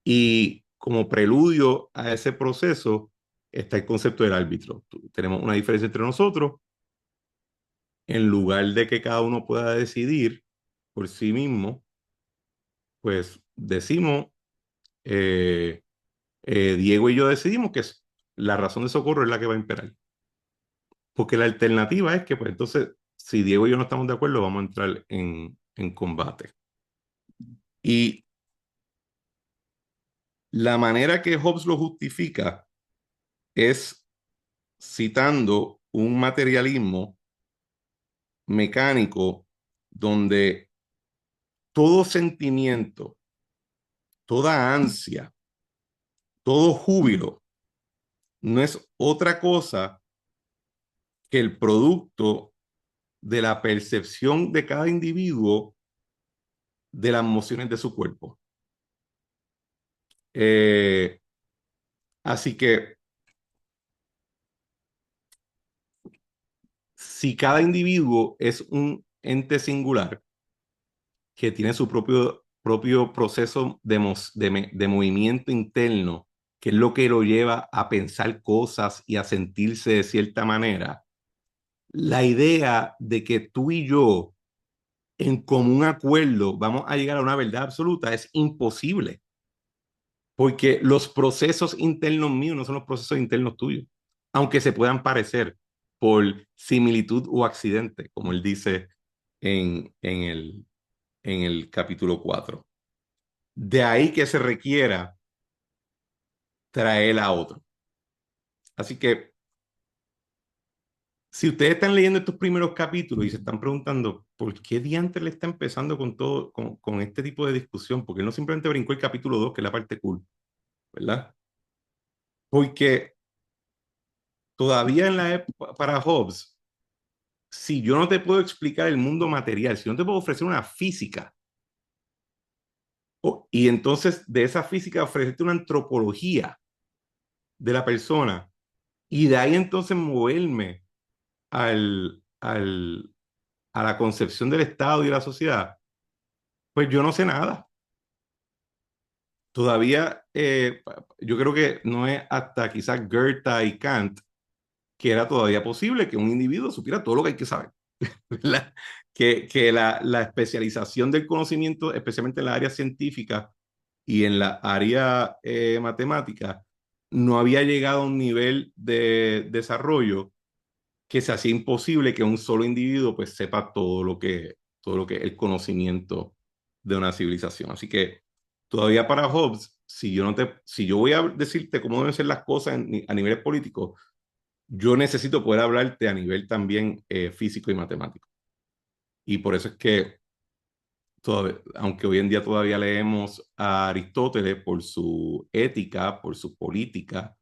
Y como preludio a ese proceso está el concepto del árbitro. Tenemos una diferencia entre nosotros. En lugar de que cada uno pueda decidir por sí mismo, pues decimos, eh, Diego y yo decidimos que la razón de socorro es la que va a imperar. Porque la alternativa es que, pues entonces, si Diego y yo no estamos de acuerdo, vamos a entrar en combate. Y la manera que Hobbes lo justifica es citando un materialismo mecánico donde todo sentimiento, toda ansia, todo júbilo no es otra cosa que el producto de la percepción de cada individuo de las emociones de su cuerpo. Eh, así que si cada individuo es un ente singular que tiene su propio proceso de movimiento interno, que es lo que lo lleva a pensar cosas y a sentirse de cierta manera, la idea de que tú y yo en común acuerdo vamos a llegar a una verdad absoluta es imposible, porque los procesos internos míos no son los procesos internos tuyos, aunque se puedan parecer por similitud o accidente, como él dice en el capítulo 4. De ahí que se requiera traer a otro. Así que si ustedes están leyendo estos primeros capítulos y se están preguntando por qué diantre le está empezando con todo, con este tipo de discusión, porque él no simplemente brincó el capítulo 2 que es la parte cool, ¿verdad? Porque todavía en la época para Hobbes, si yo no te puedo explicar el mundo material, si no te puedo ofrecer una física, y entonces de esa física ofrecerte una antropología de la persona, y de ahí entonces moverme al, a la concepción del Estado y de la sociedad, pues yo no sé nada. Todavía, yo creo que no es hasta quizás Goethe y Kant que era todavía posible que un individuo supiera todo lo que hay que saber. ¿Verdad? Que la especialización del conocimiento, especialmente en la área científica y en la área matemática, no había llegado a un nivel de desarrollo que se hacía imposible que un solo individuo pues sepa todo lo que es el conocimiento de una civilización. Así que todavía para Hobbes, si yo voy a decirte cómo deben ser las cosas a niveles políticos, yo necesito poder hablarte a nivel también físico y matemático. Y por eso es que, aunque hoy en día todavía leemos a Aristóteles por su ética, por su política,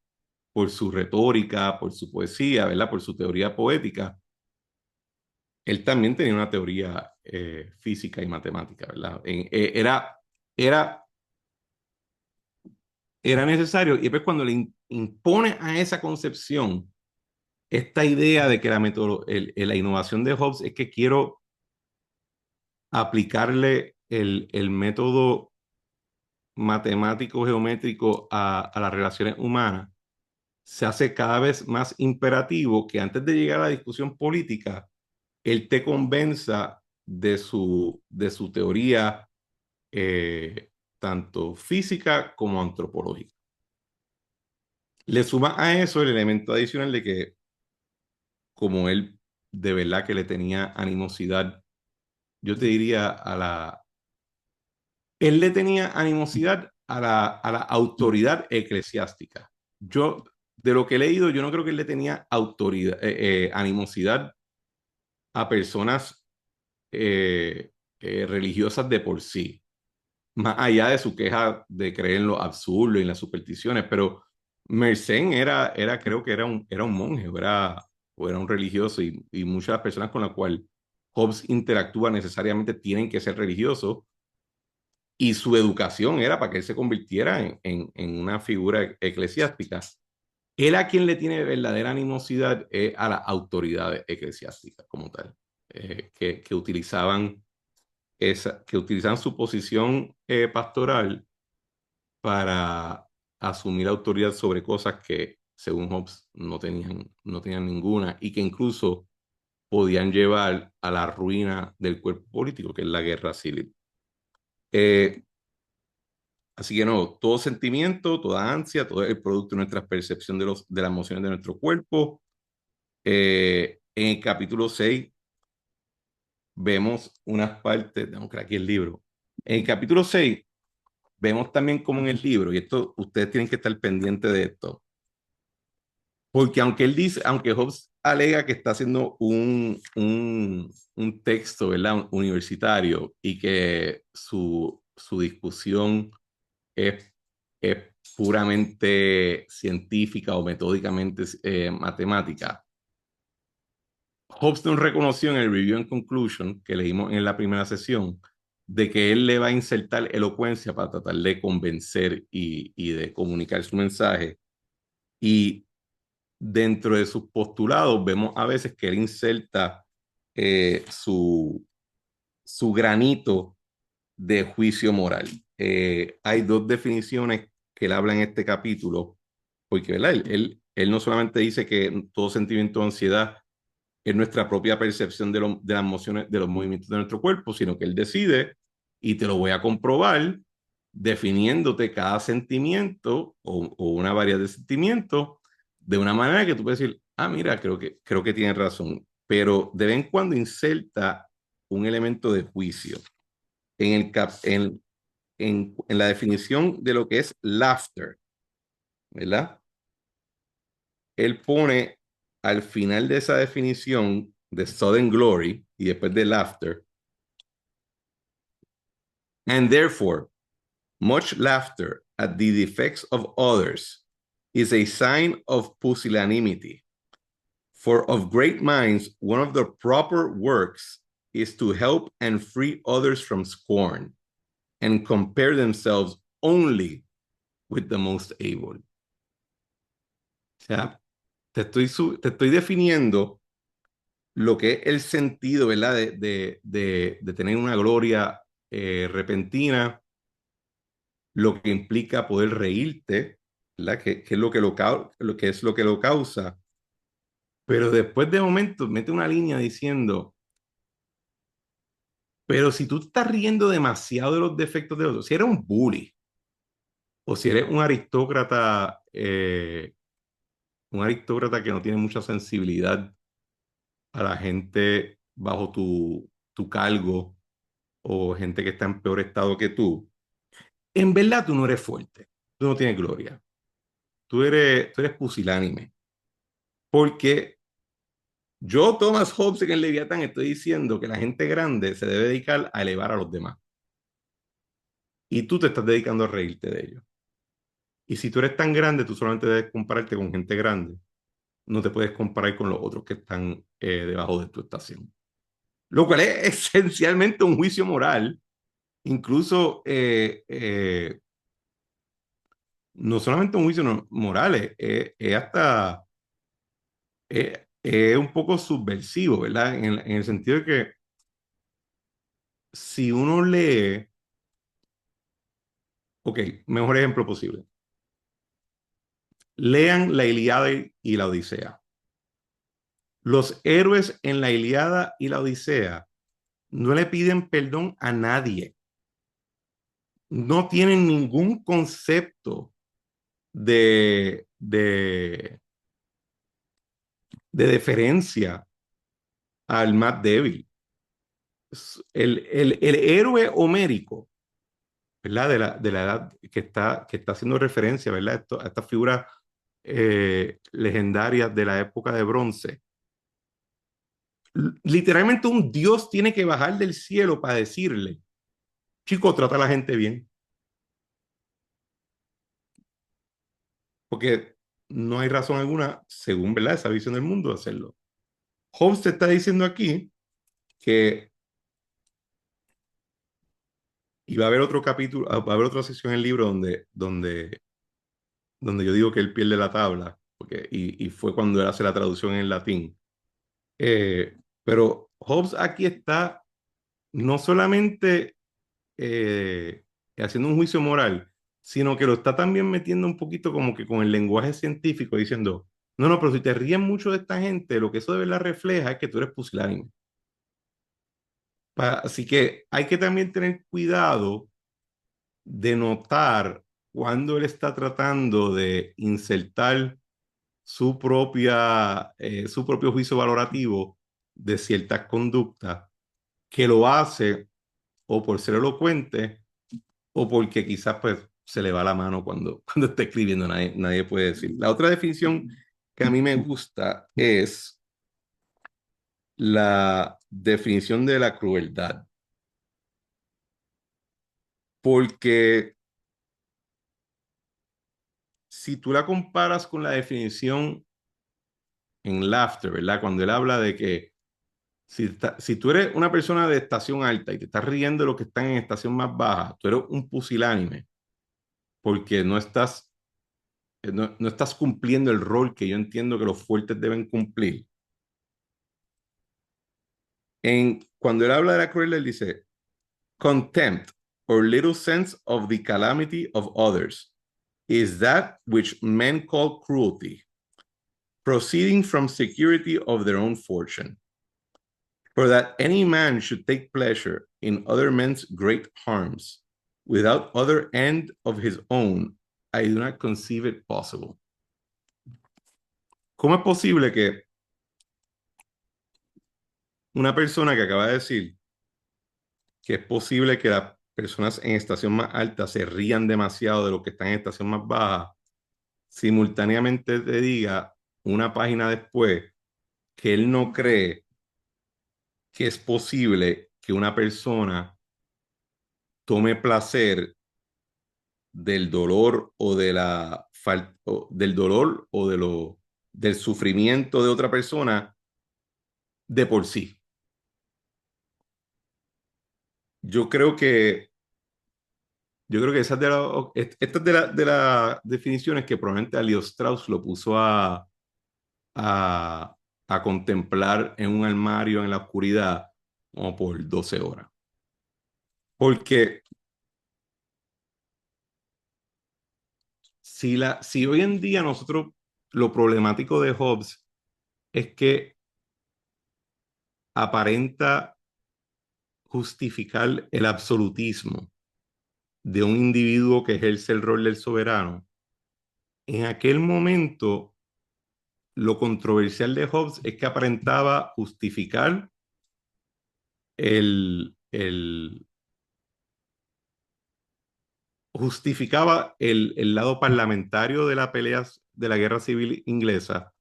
por su retórica, por su poesía, ¿verdad? Por su teoría poética, él también tenía una teoría física y matemática, ¿verdad? Era, era necesario, y pues cuando le impone a esa concepción esta idea de que la innovación de Hobbes es que quiero aplicarle el método matemático geométrico a las relaciones humanas, se hace cada vez más imperativo que antes de llegar a la discusión política, él te convenza de su teoría tanto física como antropológica. Le suma a eso el elemento adicional de que como él de verdad que le tenía animosidad, yo te diría él le tenía animosidad a la autoridad eclesiástica. Yo, de lo que he leído, yo no creo que él le tenía animosidad a personas religiosas de por sí, más allá de su queja de creer en lo absurdo y en las supersticiones, pero Mersenne creo que era un monje o era un religioso y muchas de las personas con las cuales Hobbes interactúa necesariamente tienen que ser religiosos y su educación era para que él se convirtiera en una figura eclesiástica. Él a quien le tiene verdadera animosidad es a las autoridades eclesiásticas como tal, que utilizaban su posición pastoral para asumir autoridad sobre cosas que, según Hobbes, no tenían ninguna y que incluso podían llevar a la ruina del cuerpo político, que es la guerra civil. Así que no, todo sentimiento, toda ansia, todo el producto de nuestra percepción de las emociones de nuestro cuerpo. En el capítulo 6 vemos unas partes, tengo que aquí el libro. En el capítulo 6 vemos también como en el libro, y esto ustedes tienen que estar pendientes de esto, porque aunque él dice, aunque Hobbes alega que está haciendo un texto, ¿verdad? Universitario y que su discusión es, es puramente científica o metódicamente matemática. Hobbes reconoció en el Review and Conclusion que leímos en la primera sesión de que él le va a insertar elocuencia para tratar de convencer y de comunicar su mensaje. Y dentro de sus postulados vemos a veces que él inserta su granito de juicio moral. Hay dos definiciones que él habla en este capítulo, porque ¿verdad? Él no solamente dice que todo sentimiento de ansiedad es nuestra propia percepción de las emociones, de los movimientos de nuestro cuerpo, sino que él decide, y te lo voy a comprobar, definiéndote cada sentimiento o una variedad de sentimientos de una manera que tú puedes decir, ah, mira, creo que tienes razón, pero de vez en cuando inserta un elemento de juicio. En, el cap, en la definición de lo que es laughter, ¿verdad? Él pone al final de esa definición de sudden glory y después de laughter, and therefore, much laughter at the defects of others is a sign of pusillanimity. For of great minds, one of the proper works is to help and free others from scorn and compare themselves only with the most able. O sea, te estoy definiendo lo que es el sentido, ¿verdad? De tener una gloria repentina, lo que implica poder reírte, ¿verdad? Que es lo que lo causa. Pero después de momento mete una línea diciendo, pero si tú estás riendo demasiado de los defectos de otros, si eres un bully o si eres un aristócrata que no tiene mucha sensibilidad a la gente bajo tu cargo o gente que está en peor estado que tú, en verdad tú no eres fuerte, tú no tienes gloria, tú eres pusilánime. Porque yo, Thomas Hobbes, en el Leviatán, estoy diciendo que la gente grande se debe dedicar a elevar a los demás. Y tú te estás dedicando a reírte de ellos. Y si tú eres tan grande, tú solamente debes compararte con gente grande. No te puedes comparar con los otros que están debajo de tu estación. Lo cual es esencialmente un juicio moral. Incluso no solamente un juicio moral, es hasta un poco subversivo, ¿verdad? En el sentido de que si uno lee, ok, mejor ejemplo posible, lean la Ilíada y la Odisea. Los héroes en la Ilíada y la Odisea no le piden perdón a nadie, no tienen ningún concepto de, de deferencia al más débil. El héroe homérico, ¿verdad? De la edad que está haciendo referencia, ¿verdad? A estas figuras legendarias de la época de bronce. Literalmente un dios tiene que bajar del cielo para decirle, chico, trata a la gente bien. Porque no hay razón alguna, según, ¿verdad? Esa visión del mundo, de hacerlo. Hobbes te está diciendo aquí que iba a haber otro capítulo, va a haber otra sección en el libro donde yo digo que él pierde la tabla, y fue cuando él hace la traducción en latín. Pero Hobbes aquí está no solamente haciendo un juicio moral, sino que lo está también metiendo un poquito como que con el lenguaje científico, diciendo, no, no, pero si te ríes mucho de esta gente, lo que eso de verdad refleja es que tú eres pusilánime. Así que hay que también tener cuidado de notar cuando él está tratando de insertar su propio juicio valorativo de ciertas conductas, que lo hace o por ser elocuente o porque quizás pues se le va la mano cuando está escribiendo, nadie puede decir. La otra definición que a mí me gusta es la definición de la crueldad, porque si tú la comparas con la definición en Laughter, ¿verdad? Cuando él habla de que si tú eres una persona de estación alta y te estás riendo de los que están en estación más baja, tú eres un pusilánime, porque no estás cumpliendo el rol que yo entiendo que los fuertes deben cumplir. Cuando él habla de la crueldad, él dice, contempt or little sense of the calamity of others is that which men call cruelty, proceeding from security of their own fortune. For that any man should take pleasure in other men's great harms, without other end of his own, I do not conceive it possible. ¿Cómo es posible que una persona que acaba de decir que es posible que las personas en estación más alta se rían demasiado de los que están en estación más baja, simultáneamente te diga una página después que él no cree que es posible que una persona tome placer del dolor o de la del dolor o del sufrimiento de otra persona de por sí? Yo creo que Yo creo que esta es de las definiciones que probablemente a Leo Strauss lo puso a, a contemplar en un armario en la oscuridad como por 12 horas. Porque si hoy en día nosotros, lo problemático de Hobbes es que aparenta justificar el absolutismo de un individuo que ejerce el rol del soberano, en aquel momento lo controversial de Hobbes es que aparentaba justificar el justificaba el lado parlamentario de la pelea de la guerra civil inglesa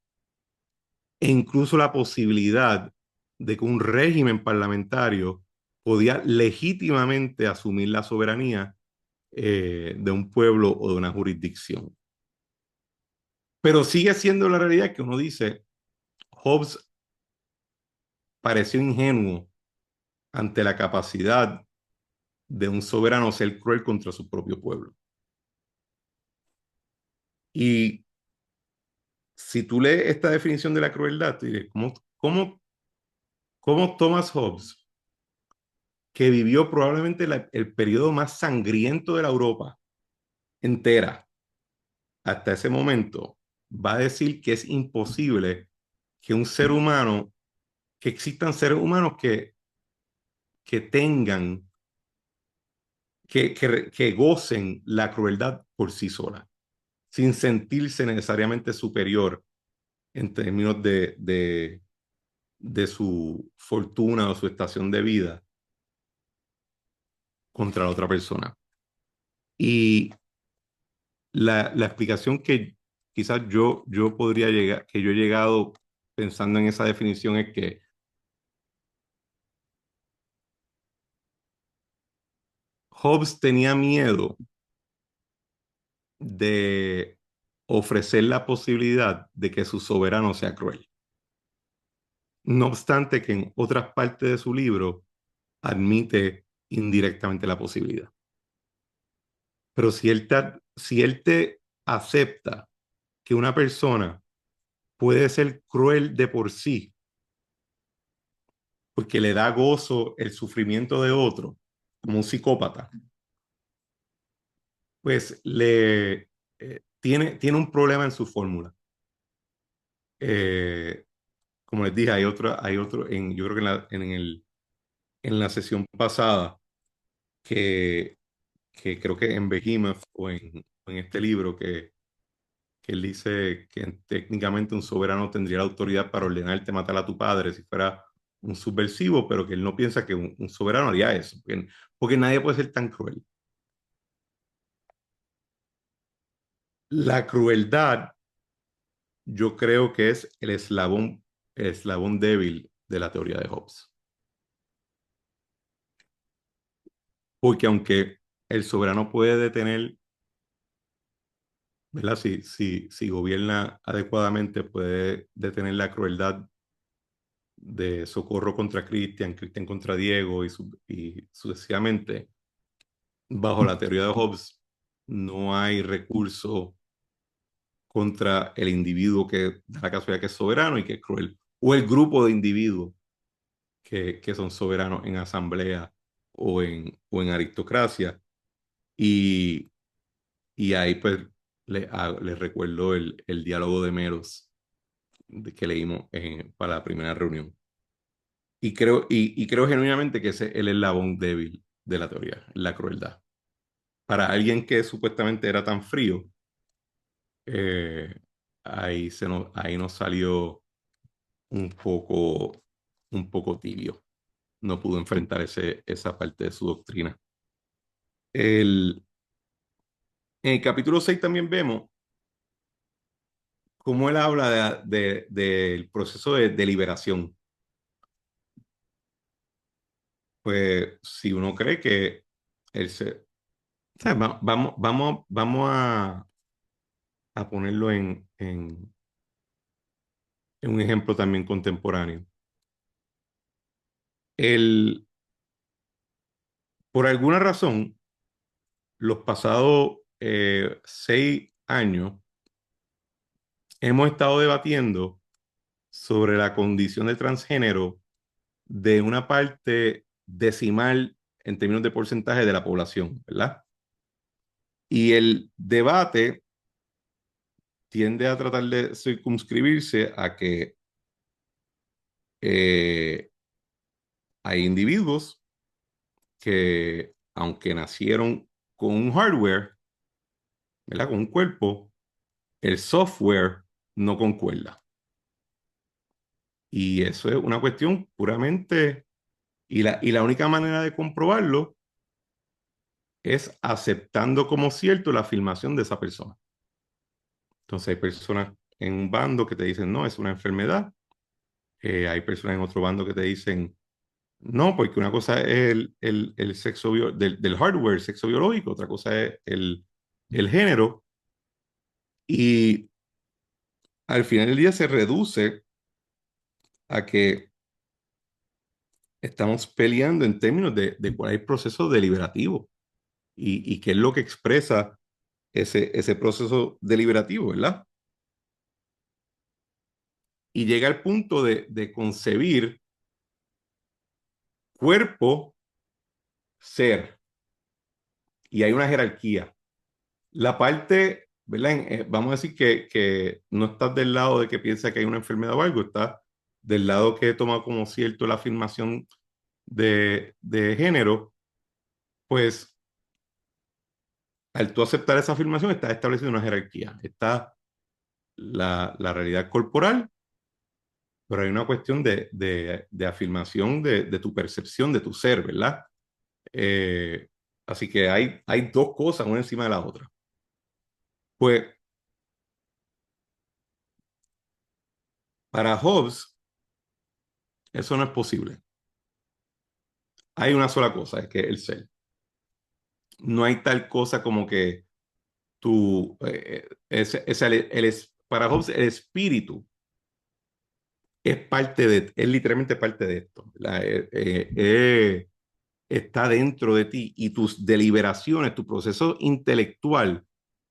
e incluso la posibilidad de que un régimen parlamentario podía legítimamente asumir la soberanía de un pueblo o de una jurisdicción. Pero sigue siendo la realidad que uno dice, Hobbes pareció ingenuo ante la capacidad de un soberano ser cruel contra su propio pueblo. Y si tú lees esta definición de la crueldad, tú dices, ¿cómo Thomas Hobbes, que vivió probablemente el periodo más sangriento de la Europa entera hasta ese momento, va a decir que es imposible que un ser humano, que existan seres humanos que tengan, que gocen la crueldad por sí sola, sin sentirse necesariamente superior en términos de su fortuna o su estación de vida contra la otra persona? Y la explicación que quizás yo podría llegar, que yo he llegado pensando en esa definición es que Hobbes tenía miedo de ofrecer la posibilidad de que su soberano sea cruel. No obstante que en otras partes de su libro admite indirectamente la posibilidad. Pero si él te acepta que una persona puede ser cruel de por sí, porque le da gozo el sufrimiento de otro, como un psicópata, pues tiene un problema en su fórmula. Eh, Como les dije, yo creo que en la sesión pasada, que, que creo que en Behemoth o en este libro que él dice que técnicamente un soberano tendría la autoridad para ordenarte matar a tu padre si fuera un subversivo, pero que él no piensa que un soberano haría eso, porque nadie puede ser tan cruel. La crueldad, yo creo que es el eslabón débil de la teoría de Hobbes. Porque aunque el soberano puede detener, ¿verdad? Si gobierna adecuadamente, puede detener la crueldad de Socorro contra Cristian, Cristian contra Diego y sucesivamente. Bajo la teoría de Hobbes, no hay recurso contra el individuo que da la casualidad que es soberano y que es cruel, o el grupo de individuos que son soberanos en asamblea o en aristocracia. Y, y ahí pues les recuerdo el diálogo de Meros que leímos para la primera reunión. Y creo genuinamente que ese es el eslabón débil de la teoría, la crueldad. Para alguien que supuestamente era tan frío, eh, ahí nos salió un poco, un poco tibio. No pudo enfrentar esa parte de su doctrina. El, en el capítulo 6 también vemos cómo él habla del proceso de deliberación. Pues si uno cree que él se... O sea, vamos a ponerlo en un ejemplo también contemporáneo. El, por alguna razón, los pasados 6 años hemos estado debatiendo sobre la condición de transgénero de una parte decimal en términos de porcentaje de la población, ¿verdad? Y el debate tiende a tratar de circunscribirse a que eh, hay individuos que, aunque nacieron con un hardware, ¿verdad? Con un cuerpo, el software no concuerda. Y eso es una cuestión puramente, y la única manera de comprobarlo es aceptando como cierto la afirmación de esa persona. Entonces hay personas en un bando que te dicen, no, es una enfermedad. Hay personas en otro bando que te dicen, no, porque una cosa es el sexo del hardware, el sexo biológico, otra cosa es el género. Y al final del día se reduce a que estamos peleando en términos de cuál es el proceso deliberativo y qué es lo que expresa ese proceso deliberativo, ¿verdad? Y llega al punto de concebir cuerpo, ser, y hay una jerarquía. La parte, ¿verdad? Vamos a decir que no estás del lado de que piensa que hay una enfermedad o algo, estás del lado que toma como cierto la afirmación de género, pues al tú aceptar esa afirmación, estás estableciendo una jerarquía. Está la realidad corporal, pero hay una cuestión de afirmación de tu percepción, de tu ser, ¿verdad? Eh, Así que hay dos cosas una encima de la otra. Pues para Hobbes, eso no es posible. Hay una sola cosa, es que el ser. No hay tal cosa como que para Hobbes el espíritu es parte es literalmente parte de esto. Está dentro de ti y tus deliberaciones, tu proceso intelectual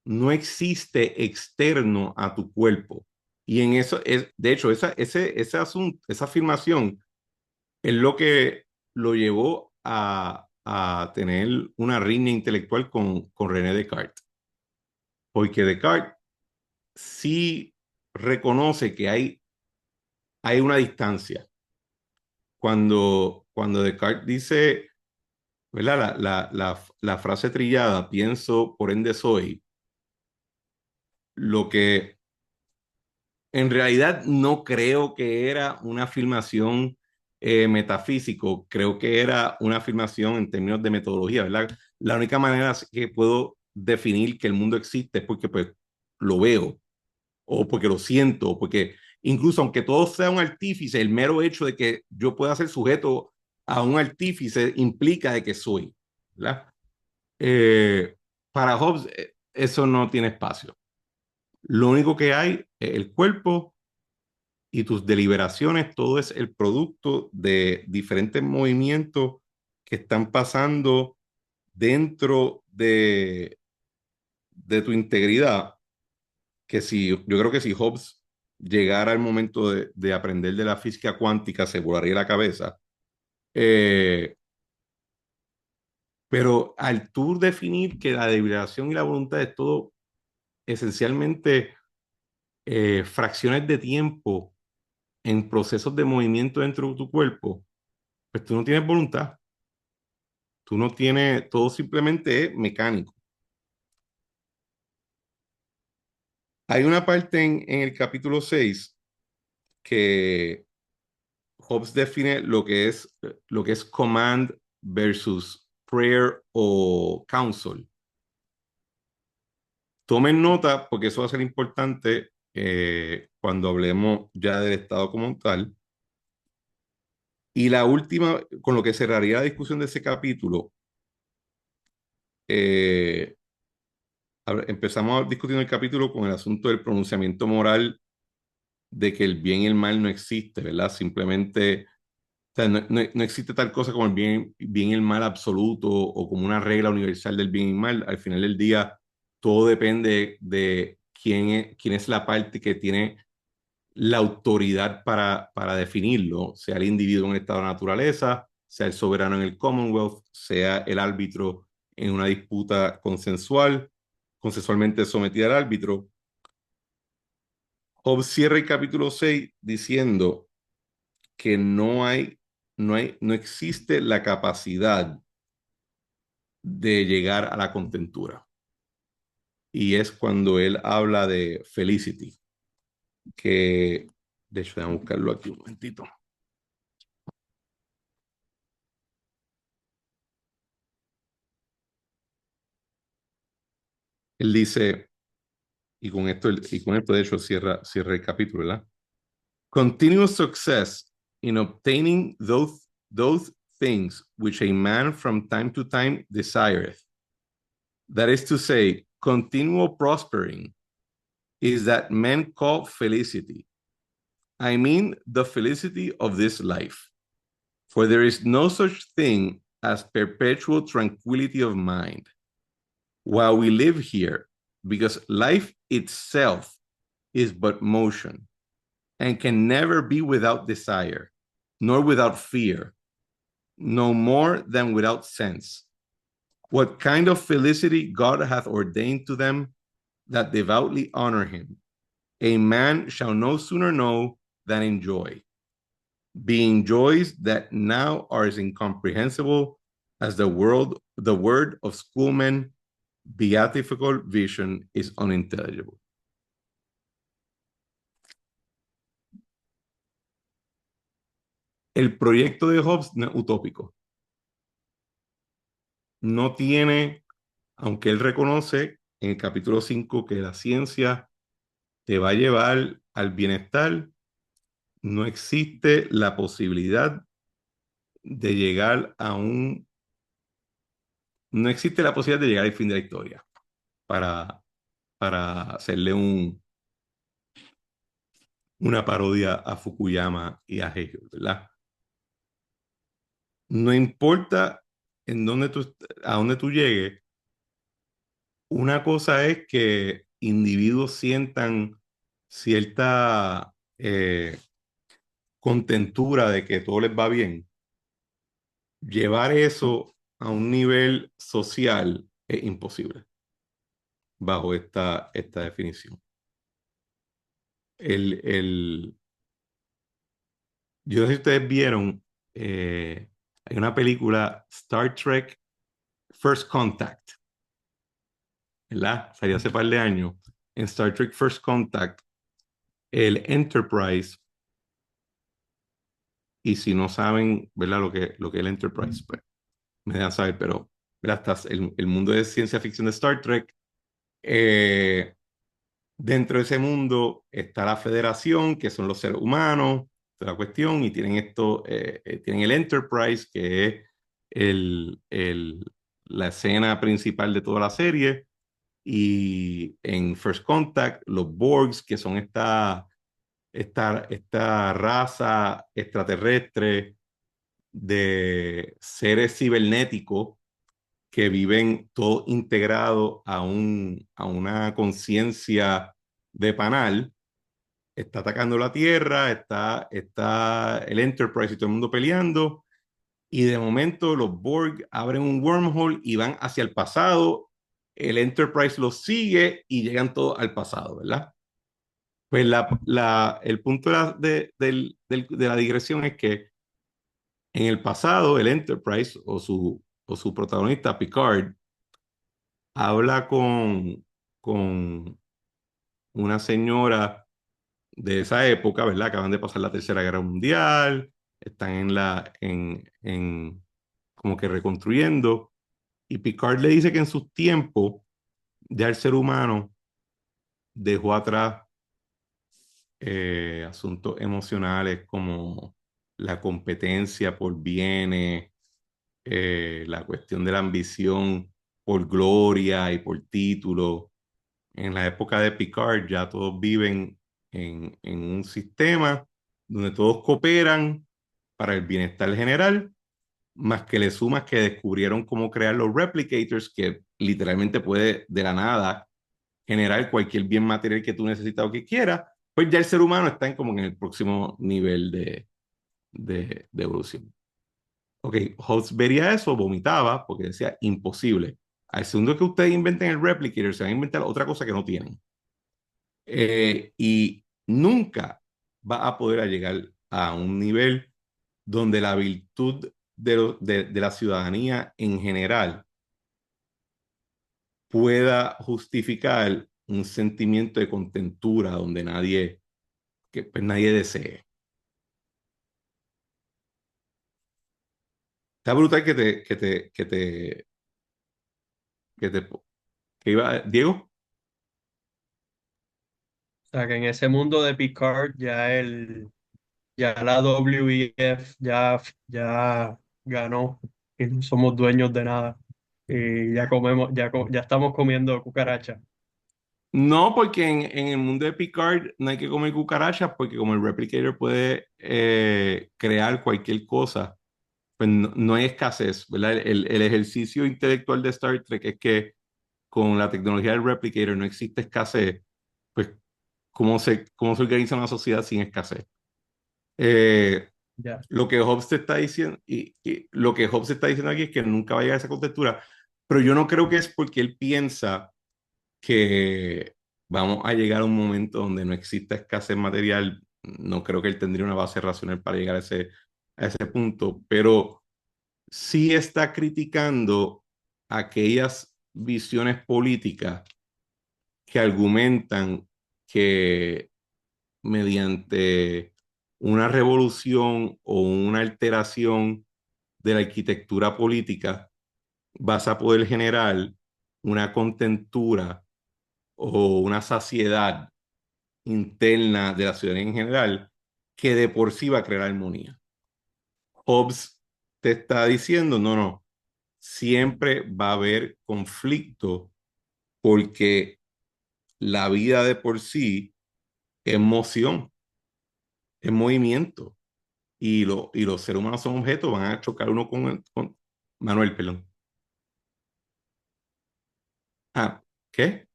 no existe externo a tu cuerpo. Y en eso es, de hecho, ese asunto, esa afirmación es lo que lo llevó a tener una riña intelectual con René Descartes. Porque Descartes sí reconoce que hay una distancia. Cuando Descartes dice, ¿verdad? La frase trillada, pienso, por ende soy, lo que en realidad no creo que era una afirmación metafísico, creo que era una afirmación en términos de metodología, ¿verdad? La única manera que puedo definir que el mundo existe es porque pues lo veo, o porque lo siento, o porque incluso aunque todo sea un artífice, el mero hecho de que yo pueda ser sujeto a un artífice implica de que soy, ¿verdad? Eh, para Hobbes eso no tiene espacio. Lo único que hay es el cuerpo y tus deliberaciones, todo es el producto de diferentes movimientos que están pasando dentro de tu integridad, que si yo creo que si Hobbes llegara al momento de aprender de la física cuántica, se volaría la cabeza. Eh, pero al tú definir que la deliberación y la voluntad es todo esencialmente fracciones de tiempo en procesos de movimiento dentro de tu cuerpo, pues tú no tienes voluntad. Tú no tienes, todo simplemente es mecánico. Hay una parte en el capítulo 6 que Hobbes define lo que es command versus prayer o counsel. Tomen nota porque eso va a ser importante cuando hablemos ya del Estado como tal. Y la última, con lo que cerraría la discusión de ese capítulo, eh, empezamos discutiendo el capítulo con el asunto del pronunciamiento moral de que el bien y el mal no existe, ¿verdad? Simplemente, o sea, no existe tal cosa como el bien y el mal absoluto o como una regla universal del bien y mal. Al final del día, todo depende de quién es la parte que tiene la autoridad para definirlo, sea el individuo en el estado de naturaleza, sea el soberano en el Commonwealth, sea el árbitro en una disputa consensualmente sometida al árbitro. Hobbes cierra el capítulo 6 diciendo que no existe la capacidad de llegar a la contentura. Y es cuando él habla de felicity, que, de hecho, déjame buscarlo aquí un momentito. Él dice, y con esto de hecho cierra el capítulo, ¿verdad? Continuous success in obtaining those things which a man from time to time desireth. That is to say, continual prospering is that men call felicity. I mean the felicity of this life. For there is no such thing as perpetual tranquility of mind while we live here, because life itself is but motion and can never be without desire, nor without fear, no more than without sense. What kind of felicity God hath ordained to them that devoutly honor him, a man shall no sooner know than enjoy, being joys that now are as incomprehensible as the word of schoolmen, beatifical vision is unintelligible. El proyecto de Hobbes no es utópico. No tiene, aunque él reconoce en el capítulo 5 que la ciencia te va a llevar al bienestar, no existe la posibilidad de llegar a no existe la posibilidad de llegar al fin de la historia para, para hacerle una parodia a Fukuyama y a Hegel, ¿verdad? No importa en a dónde tú llegues, una cosa es que individuos sientan cierta contentura de que todo les va bien. Llevar eso a un nivel social es imposible bajo esta definición. El, el, yo no sé si ustedes vieron, hay una película Star Trek First Contact, ¿verdad? Salió hace par de años. En Star Trek First Contact, el Enterprise, y si no saben, ¿verdad? Lo que es el Enterprise, pues me dejan saber, pero ¿verdad? Hasta el mundo de ciencia ficción de Star Trek, eh, dentro de ese mundo está la Federación, que son los seres humanos, de la cuestión, y tienen esto, tienen el Enterprise, que es el, el, la escena principal de toda la serie, y en First Contact, los Borgs, que son esta raza extraterrestre de seres cibernéticos que viven todo integrado a una conciencia de panal, está atacando la Tierra, está el Enterprise y todo el mundo peleando, y de momento los Borg abren un wormhole y van hacia el pasado, el Enterprise los sigue y llegan todos al pasado, ¿verdad? Pues el punto de la digresión es que en el pasado el Enterprise o su protagonista Picard habla con una señora de esa época, ¿verdad? Acaban de pasar la Tercera Guerra Mundial, están como que reconstruyendo, y Picard le dice que en sus tiempos ya el ser humano dejó atrás asuntos emocionales como la competencia por bienes, la cuestión de la ambición por gloria y por título. En la época de Picard ya todos viven en un sistema donde todos cooperan para el bienestar general, más que le sumas que descubrieron cómo crear los replicators, que literalmente puede de la nada generar cualquier bien material que tú necesitas o que quieras, pues ya el ser humano está como en el próximo nivel de evolución. Ok, Hobbes vería eso, vomitaba, porque decía, imposible. Al segundo que ustedes inventen el replicator, se van a inventar otra cosa que no tienen. Y nunca va a poder llegar a un nivel donde la virtud de la ciudadanía en general pueda justificar un sentimiento de contentura donde que pues, nadie desee. Está brutal que te, que iba, Diego. O sea, que en ese mundo de Picard ya la WEF ya ganó y no somos dueños de nada. Y ya comemos, ya estamos comiendo cucaracha. No, porque en el mundo de Picard no hay que comer cucarachas, porque como el replicator puede crear cualquier cosa, pues no hay escasez, ¿verdad? El ejercicio intelectual de Star Trek es que con la tecnología del replicator no existe escasez, pues cómo se organiza una sociedad sin escasez? Eh, Ya. lo que Hobbes te está diciendo, y lo que Hobbes está diciendo aquí es que nunca va a llegar a esa contextura, pero yo no creo que es porque él piensa que vamos a llegar a un momento donde no exista escasez material. No creo que él tendría una base racional para llegar a ese punto, pero sí está criticando aquellas visiones políticas que argumentan que mediante una revolución o una alteración de la arquitectura política vas a poder generar una contentura o una saciedad interna de la ciudadanía en general que de por sí va a crear armonía. Hobbes te está diciendo, no, no, siempre va a haber conflicto porque la vida de por sí es moción, es movimiento y los seres humanos son objetos, van a chocar uno con Manuel, perdón. Ah, ¿qué?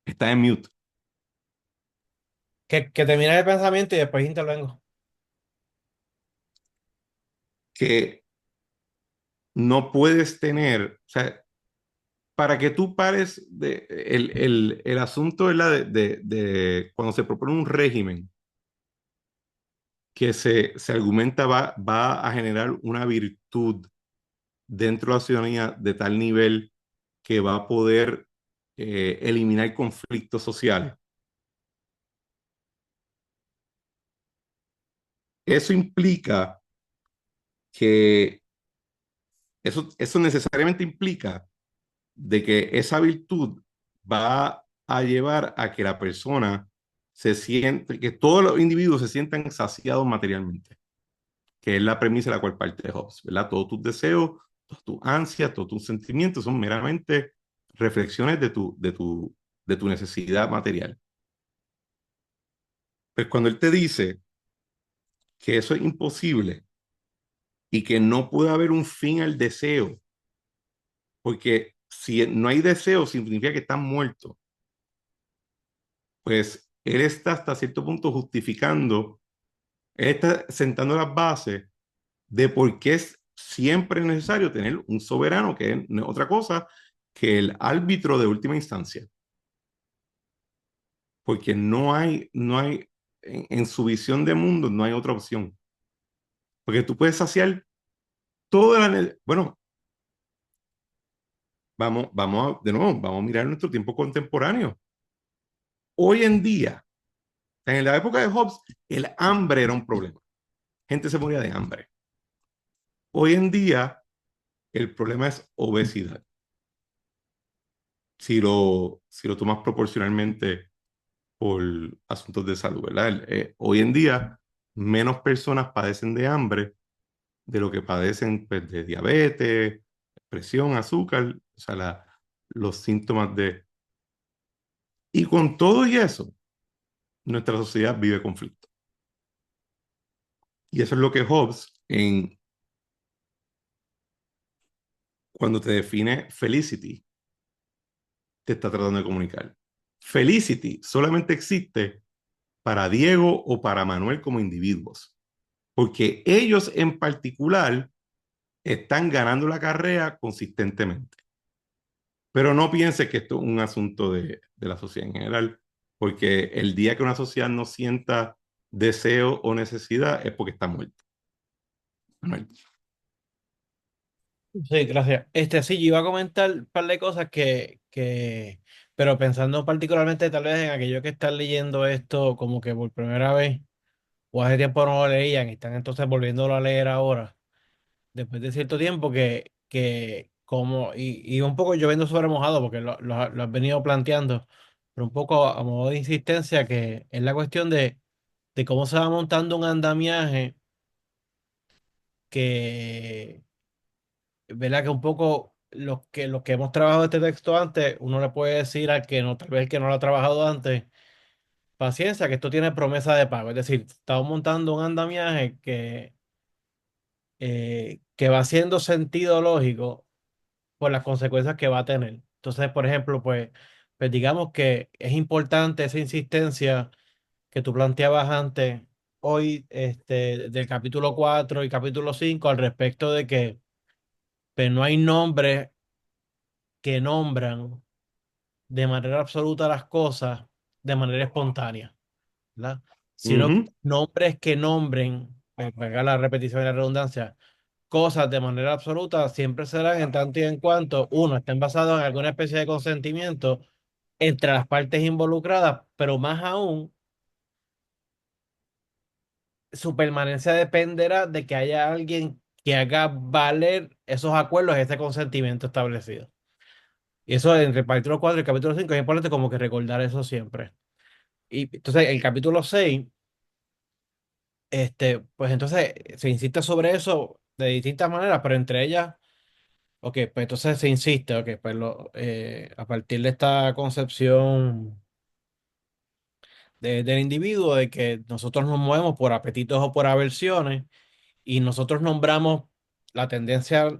Está en mute. Que termine el pensamiento y después intervengo. Que no puedes tener, o sea, para que tú pares el asunto de cuando se propone un régimen que se argumenta va a generar una virtud dentro de la ciudadanía de tal nivel que va a poder eliminar conflictos sociales. Eso implica que, eso necesariamente implica de que esa virtud va a llevar a que la persona se siente, que todos los individuos se sientan saciados materialmente, que es la premisa de la cual parte Hobbes, ¿verdad? Todos tus deseos, todas tus ansias, todos tus sentimientos son meramente reflexiones de tu necesidad material. Pues cuando él te dice que eso es imposible y que no puede haber un fin al deseo, porque si no hay deseo significa que están muertos, pues él está hasta cierto punto justificando, él está sentando las bases de por qué es siempre necesario tener un soberano que no es otra cosa que el árbitro de última instancia. Porque en su visión de mundo no hay otra opción. Porque tú puedes saciar toda la... Bueno, de nuevo, vamos a mirar nuestro tiempo contemporáneo. Hoy en día, en la época de Hobbes, el hambre era un problema. Gente se moría de hambre. Hoy en día, el problema es obesidad. Si lo tomas proporcionalmente por asuntos de salud, ¿verdad? Hoy en día, menos personas padecen de hambre de lo que padecen pues, de diabetes, presión, azúcar, o sea, los síntomas de... Y con todo y eso, nuestra sociedad vive conflicto. Y eso es lo que Hobbes, cuando te define felicity, te está tratando de comunicar. Felicity solamente existe para Diego o para Manuel como individuos, porque ellos en particular están ganando la carrera consistentemente. Pero no piense que esto es un asunto de la sociedad en general, porque el día que una sociedad no sienta deseo o necesidad es porque está muerta. Manuel. Sí, gracias. Sí, yo iba a comentar un par de cosas pero pensando particularmente tal vez en aquellos que están leyendo esto como que por primera vez o hace tiempo no lo leían y están entonces volviéndolo a leer ahora, después de cierto tiempo y un poco lloviendo sobre mojado porque lo has venido planteando, pero un poco a modo de insistencia que es la cuestión de cómo se va montando un andamiaje que, ¿verdad? Que un poco los que hemos trabajado este texto antes, uno le puede decir al que no, tal vez el que no lo ha trabajado antes, paciencia, que esto tiene promesa de pago. Es decir, estamos montando un andamiaje que va haciendo sentido lógico por las consecuencias que va a tener. Entonces, por ejemplo, pues digamos que es importante esa insistencia que tú planteabas antes, hoy, del capítulo 4 y capítulo 5 al respecto de que pues, no hay nombres que nombran de manera absoluta las cosas de manera espontánea, ¿verdad? Sino Ujú, nombres que nombren, venga la repetición y la redundancia, cosas de manera absoluta siempre serán en tanto y en cuanto, uno, estén basados en alguna especie de consentimiento entre las partes involucradas, pero más aún, su permanencia dependerá de que haya alguien que haga valer esos acuerdos, ese consentimiento establecido. Y eso entre el capítulo 4 y el capítulo 5 es importante como que recordar eso siempre. Y entonces el capítulo 6 pues entonces se insiste sobre eso de distintas maneras, pero entre ellas, ok, pues entonces se insiste, ok, pues a partir de esta concepción del individuo, de que nosotros nos movemos por apetitos o por aversiones, y nosotros nombramos la tendencia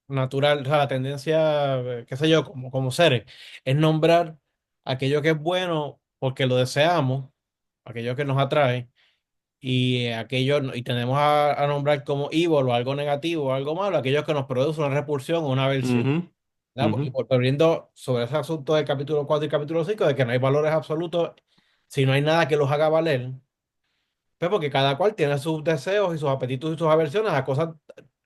natural, o sea, la tendencia, qué sé yo, como seres, es nombrar aquello que es bueno porque lo deseamos, aquello que nos atrae, y y tenemos a nombrar como evil o algo negativo o algo malo, aquello que nos produce una repulsión o una aversión. ujú, ¿Verdad? ujú, Y volviendo sobre ese asunto del capítulo 4 y capítulo 5 de que no hay valores absolutos si no hay nada que los haga valer, pues porque cada cual tiene sus deseos y sus apetitos y sus aversiones a cosas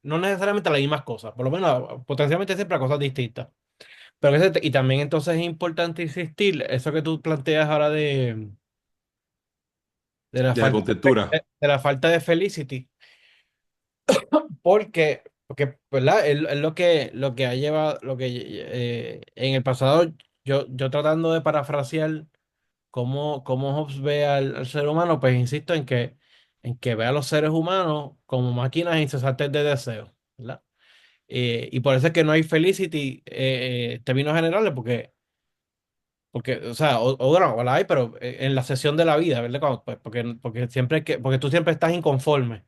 no necesariamente las mismas cosas, por lo menos potencialmente siempre a cosas distintas. Pero y también entonces es importante insistir, eso que tú planteas ahora de la De la falta contextura. de la falta de Felicity, porque ¿verdad? Es lo que ha llevado, en el pasado, yo tratando de parafrasear cómo Hobbes ve al ser humano, pues insisto en que ve a los seres humanos como máquinas incesantes de deseos, ¿verdad? Y por eso es que no hay Felicity en términos generales, porque, o sea, bueno, o la hay, pero en la sesión de la vida, ¿verdad? Pues, porque tú siempre estás inconforme.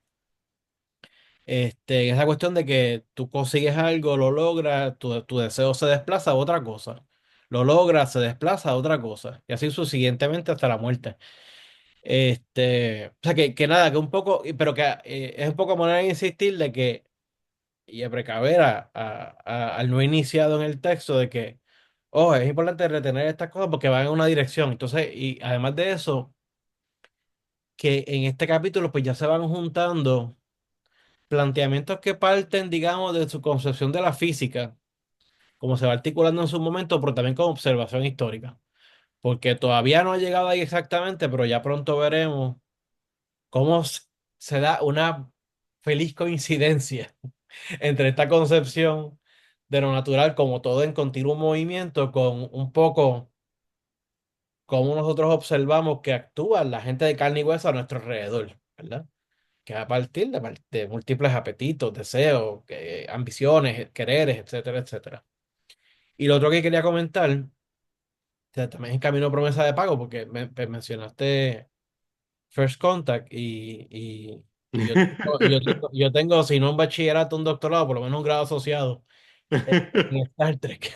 Esa cuestión de que tú consigues algo, lo logras, tu deseo se desplaza a otra cosa. Lo logras, se desplaza a otra cosa. Y así sucesivamente hasta la muerte. O sea, que nada, que un poco, pero que es un poco manera de insistir de que, y de precaver al no iniciado en el texto de que, oh, es importante retener estas cosas porque van en una dirección. Entonces, y además de eso, que en este capítulo pues ya se van juntando planteamientos que parten, digamos, de su concepción de la física, como se va articulando en su momento, pero también con observación histórica. Porque todavía no ha llegado ahí exactamente, pero ya pronto veremos cómo se da una feliz coincidencia entre esta concepción de lo natural como todo en continuo movimiento con un poco cómo nosotros observamos que actúa la gente de carne y hueso a nuestro alrededor, ¿verdad? Que a partir de múltiples apetitos, deseos, ambiciones, quereres, etcétera, etcétera. Y lo otro que quería comentar, o sea, también en camino a promesa de pago, porque mencionaste First Contact y yo tengo, si no un bachillerato, un doctorado, por lo menos un grado asociado en Star Trek,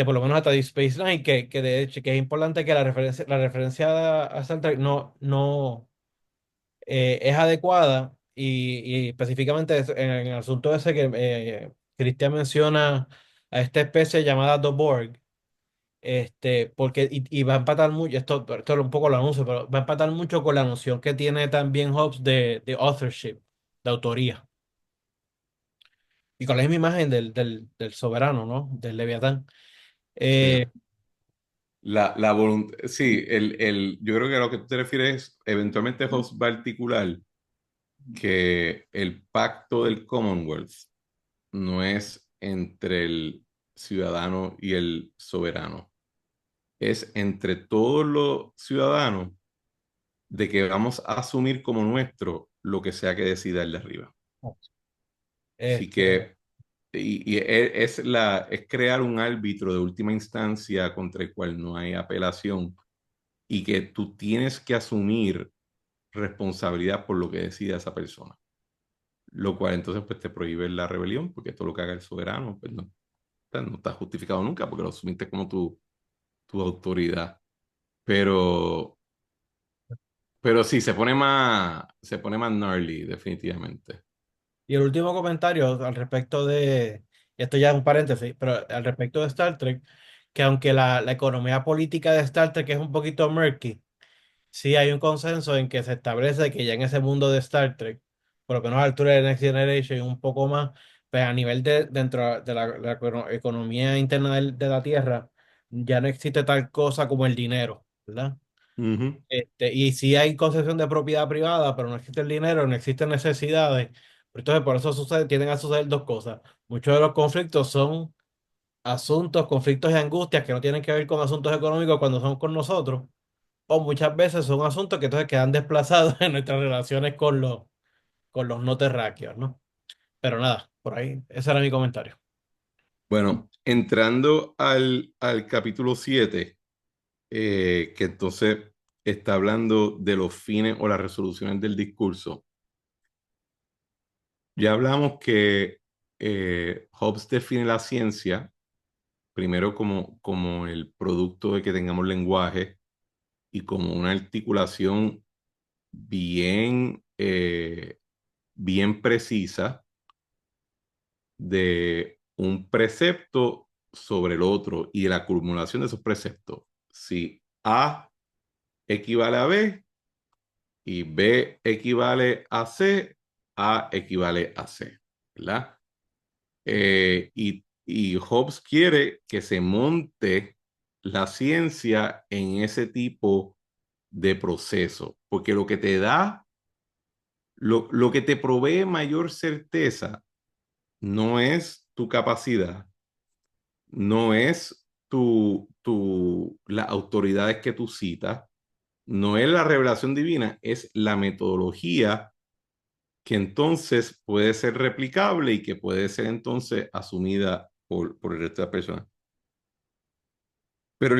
por lo menos hasta Deep Space Nine, que de hecho que es importante que la referencia a Star Trek no es adecuada y específicamente en el asunto ese que Cristian menciona a esta especie llamada The Borg, porque y va a empatar mucho, esto un poco lo anuncio, pero va a empatar mucho con la noción que tiene también Hobbes de authorship, de autoría, y con la misma imagen del soberano, ¿no? Del Leviatán. Sí. Eh, La voluntad, sí, yo creo que a lo que tú te refieres es, eventualmente Hobbes va a articular que el pacto del Commonwealth no es entre el ciudadano y el soberano, es entre todos los ciudadanos de que vamos a asumir como nuestro lo que sea que decida el de arriba. Así este, que es crear un árbitro de última instancia contra el cual no hay apelación y que tú tienes que asumir responsabilidad por lo que decida esa persona. Lo cual entonces pues te prohíbe la rebelión, porque todo lo que haga el soberano pues no está justificado nunca, porque lo asumiste como tu autoridad. Pero, pero sí, se pone más gnarly, definitivamente. y el último comentario al respecto y esto ya es un paréntesis, pero al respecto de Star Trek, que aunque la economía política de Star Trek es un poquito murky, sí hay un consenso en que se establece que ya en ese mundo de Star Trek, por lo menos a la altura de Next Generation y un poco más, pues a nivel dentro de la economía interna de la Tierra, ya no existe tal cosa como el dinero, ¿verdad? Ujú. Y sí hay concepción de propiedad privada, pero no existe el dinero, no existen necesidades. Entonces, por eso tienden a suceder dos cosas. Muchos de los conflictos son conflictos y angustias que no tienen que ver con asuntos económicos cuando son con nosotros, o muchas veces son asuntos que entonces quedan desplazados en nuestras relaciones con los no terráqueos, ¿no? Pero nada, por ahí, ese era mi comentario. Bueno, entrando al capítulo 7 que entonces está hablando de los fines o las resoluciones del discurso. Ya hablamos que Hobbes define la ciencia primero como el producto de que tengamos lenguaje y como una articulación bien, bien precisa de un precepto sobre el otro y de la acumulación de esos preceptos. Si A equivale a B y B equivale a C, A equivale a C, ¿verdad? Y Hobbes quiere que se monte la ciencia en ese tipo de proceso, porque lo que te da, lo que te provee mayor certeza no es tu capacidad, no es las autoridades que tú citas, no es la revelación divina, es la metodología que entonces puede ser replicable y que puede ser entonces asumida por el resto de las personas. Pero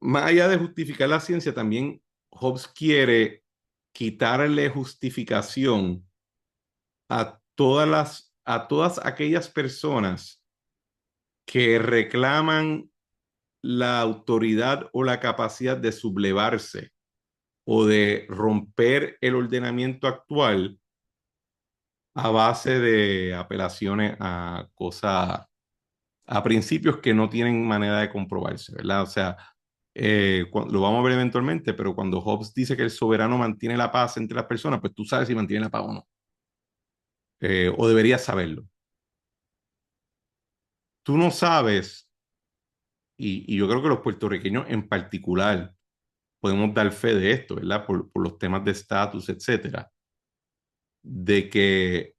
más allá de justificar la ciencia, también Hobbes quiere quitarle justificación a todas aquellas personas que reclaman la autoridad o la capacidad de sublevarse o de romper el ordenamiento actual a base de apelaciones a cosas, a principios que no tienen manera de comprobarse, ¿verdad? O sea, lo vamos a ver eventualmente, pero cuando Hobbes dice que el soberano mantiene la paz entre las personas, pues tú sabes si mantiene la paz o no, o deberías saberlo. Tú no sabes, y yo creo que los puertorriqueños en particular podemos dar fe de esto, ¿verdad? Por los temas de estatus, etcétera, de que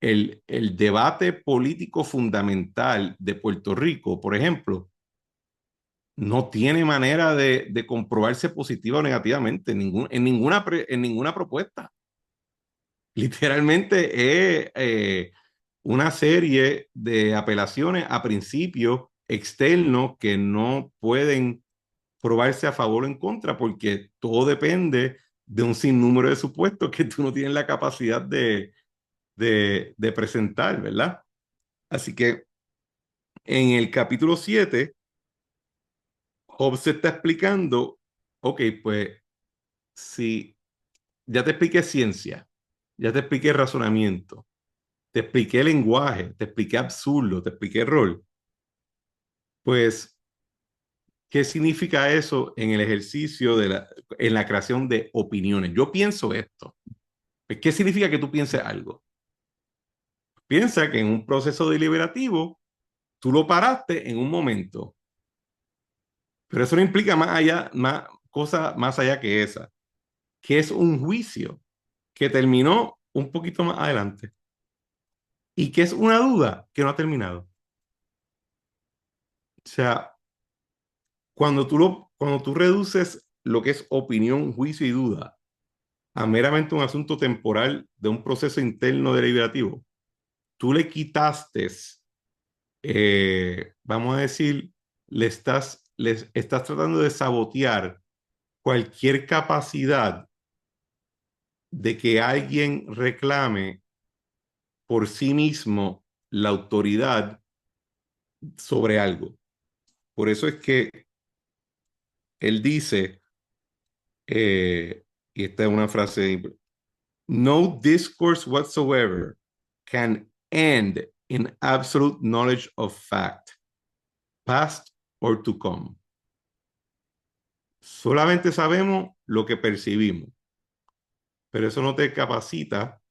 el debate político fundamental de Puerto Rico, por ejemplo, no tiene manera de comprobarse positiva o negativamente en ninguna propuesta. Literalmente es una serie de apelaciones a principios externos que no pueden probarse a favor o en contra porque todo depende de un sinnúmero de supuestos que tú no tienes la capacidad de presentar, ¿verdad? Así que en el capítulo 7 Hobbes está explicando, ok, pues si ya te expliqué ciencia, ya te expliqué razonamiento, te expliqué lenguaje, te expliqué absurdo, te expliqué rol, pues, ¿qué significa eso en el ejercicio en la creación de opiniones? Yo pienso esto. Pues, ¿qué significa que tú pienses algo? Piensa que en un proceso deliberativo tú lo paraste en un momento, pero eso no implica más allá, más cosa más allá que esa, que es un juicio que terminó un poquito más adelante y que es una duda que no ha terminado. O sea, cuando tú reduces lo que es opinión, juicio y duda a meramente un asunto temporal de un proceso interno deliberativo, tú le quitaste, vamos a decir, les estás tratando de sabotear cualquier capacidad de que alguien reclame por sí mismo la autoridad sobre algo. Por eso es que él dice, y esta es una frase, no discourse whatsoever can end in absolute knowledge of fact, past or to come. Solamente sabemos lo que percibimos, pero eso no te capacita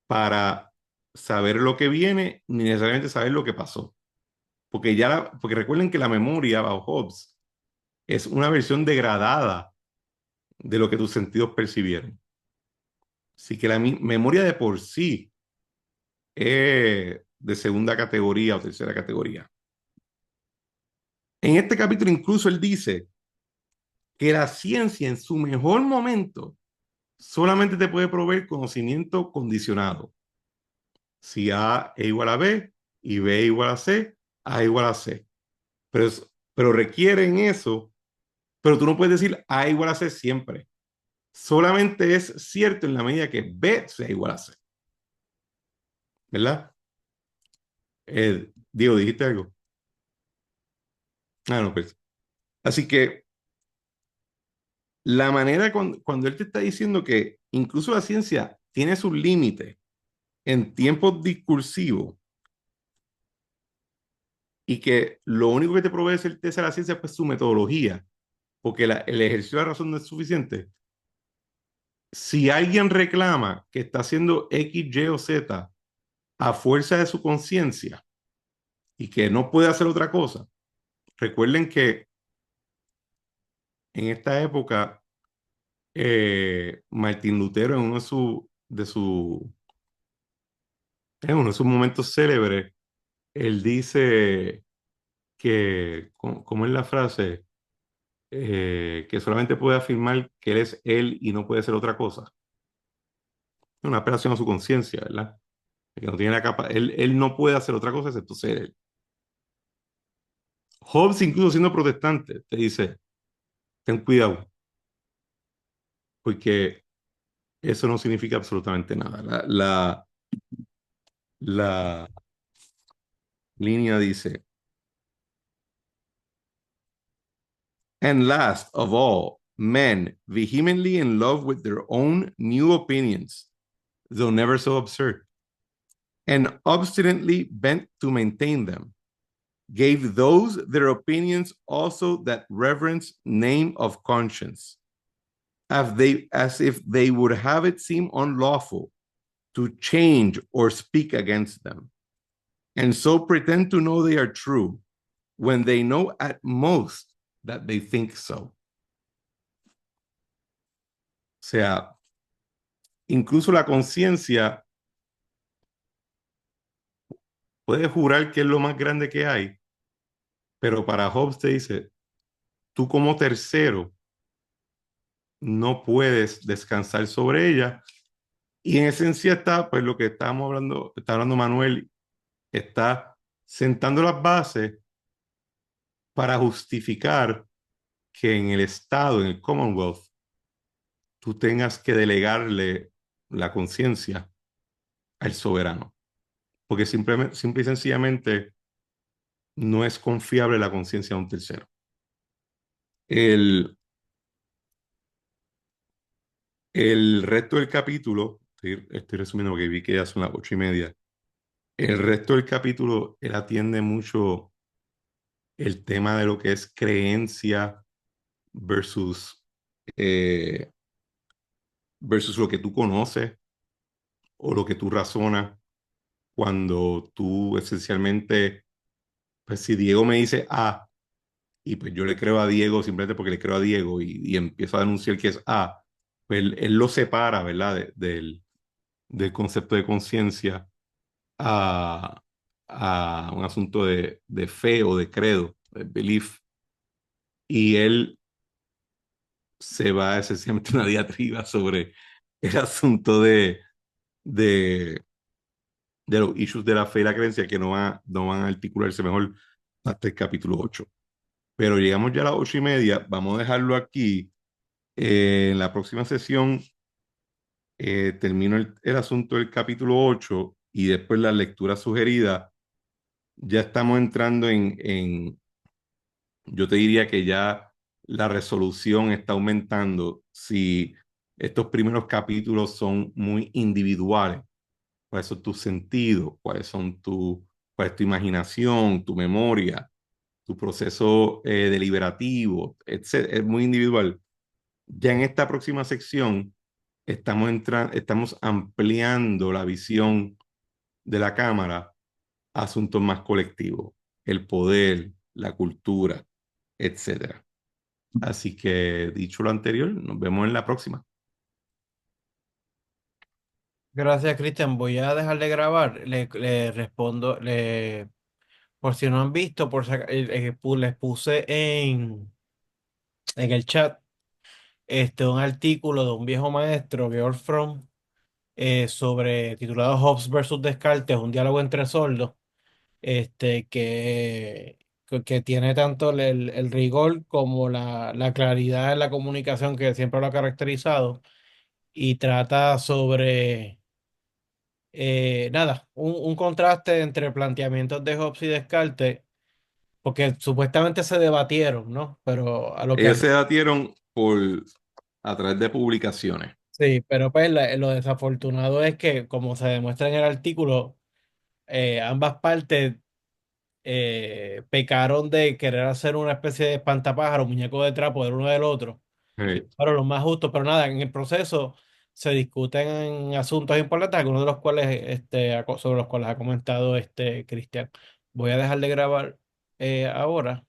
para saber lo que viene ni necesariamente saber lo que pasó. Porque recuerden que la memoria bajo Hobbes es una versión degradada de lo que tus sentidos percibieron. Así que la memoria de por sí es de segunda categoría o tercera categoría. En este capítulo incluso él dice que la ciencia en su mejor momento solamente te puede proveer conocimiento condicionado. Si A es igual a B y B es igual a C, A es igual a C. Pero requieren eso, pero tú no puedes decir A igual a C siempre. Solamente es cierto en la medida que B sea igual a C. ¿Verdad? Diego, ¿dijiste algo? Ah, no, pues. Así que la manera cuando él te está diciendo que incluso la ciencia tiene sus límites en tiempos discursivos y que lo único que te provee certeza de la ciencia es pues, su metodología, porque el ejercicio de la razón no es suficiente. si alguien reclama que está haciendo X, Y o Z a fuerza de su conciencia y que no puede hacer otra cosa, recuerden que en esta época Martín Lutero en uno de sus momentos célebres, él dice que, ¿cómo es la frase? Que solamente puede afirmar que él es él y no puede ser otra cosa. Una apelación a su conciencia, ¿verdad? Que no tiene la capa, él no puede hacer otra cosa excepto ser él. Hobbes, incluso siendo protestante, te dice, ten cuidado, porque eso no significa absolutamente nada. La línea dice, and last of all, men vehemently in love with their own new opinions, though never so absurd, and obstinately bent to maintain them, gave those their opinions also that reverence name of conscience, as if they would have it seem unlawful to change or speak against them, and so pretend to know they are true when they know at most that they think so. O sea, incluso la conciencia puede jurar que es lo más grande que hay, pero para Hobbes te dice, tú como tercero no puedes descansar sobre ella. Y en esencia está, pues lo que estábamos hablando, está hablando Manuel, está sentando las bases para justificar que en el Estado, en el Commonwealth, tú tengas que delegarle la conciencia al soberano. Porque simplemente, simple y sencillamente no es confiable la conciencia de un tercero. El, el resto del capítulo, estoy resumiendo porque vi que ya son las 8:30. El resto del capítulo, él atiende mucho el tema de lo que es creencia versus, eh, versus lo que tú conoces o lo que tú razonas cuando tú esencialmente, pues si Diego me dice A y pues yo le creo a Diego simplemente porque le creo a Diego y empiezo a denunciar que es A, pues él lo separa, ¿verdad? Del concepto de conciencia a, a un asunto de fe o de credo, de belief. Y él se va esencialmente a una diatriba sobre el asunto de, de los issues de la fe y la creencia que no van a articularse mejor hasta el capítulo 8. Pero llegamos ya a las 8:30, vamos a dejarlo aquí. En la próxima sesión termino el asunto del capítulo 8 y después la lectura sugerida. Ya estamos entrando yo te diría que ya la resolución está aumentando si estos primeros capítulos son muy individuales. ¿Cuáles son tus sentidos? ¿Cuál es tu imaginación, tu memoria, tu proceso deliberativo? Etcétera? Es muy individual. Ya en esta próxima sección estamos ampliando la visión de la Cámara a asuntos más colectivos, el poder, la cultura, etcétera. Así que dicho lo anterior, nos vemos en la próxima. Gracias, Cristian. Voy a dejar de grabar. Le respondo, por si no han visto, les puse en el chat un artículo de un viejo maestro, Georg Fromm, titulado Hobbes versus Descartes, un diálogo entre sordos, este, que, que tiene tanto el rigor como la claridad en la comunicación que siempre lo ha caracterizado y trata sobre, nada, un contraste entre planteamientos de Hobbes y Descartes, porque supuestamente se debatieron, ¿no? Pero a lo que Ellos se debatieron a través de publicaciones. sí, pero pues lo desafortunado es que, como se demuestra en el artículo, ambas partes pecaron de querer hacer una especie de espantapájaro, muñeco de trapo del uno del otro. Eh, Pero lo más justo, pero nada, en el proceso se discuten asuntos importantes, algunos de los cuales, sobre los cuales ha comentado Cristian. Voy a dejar de grabar ahora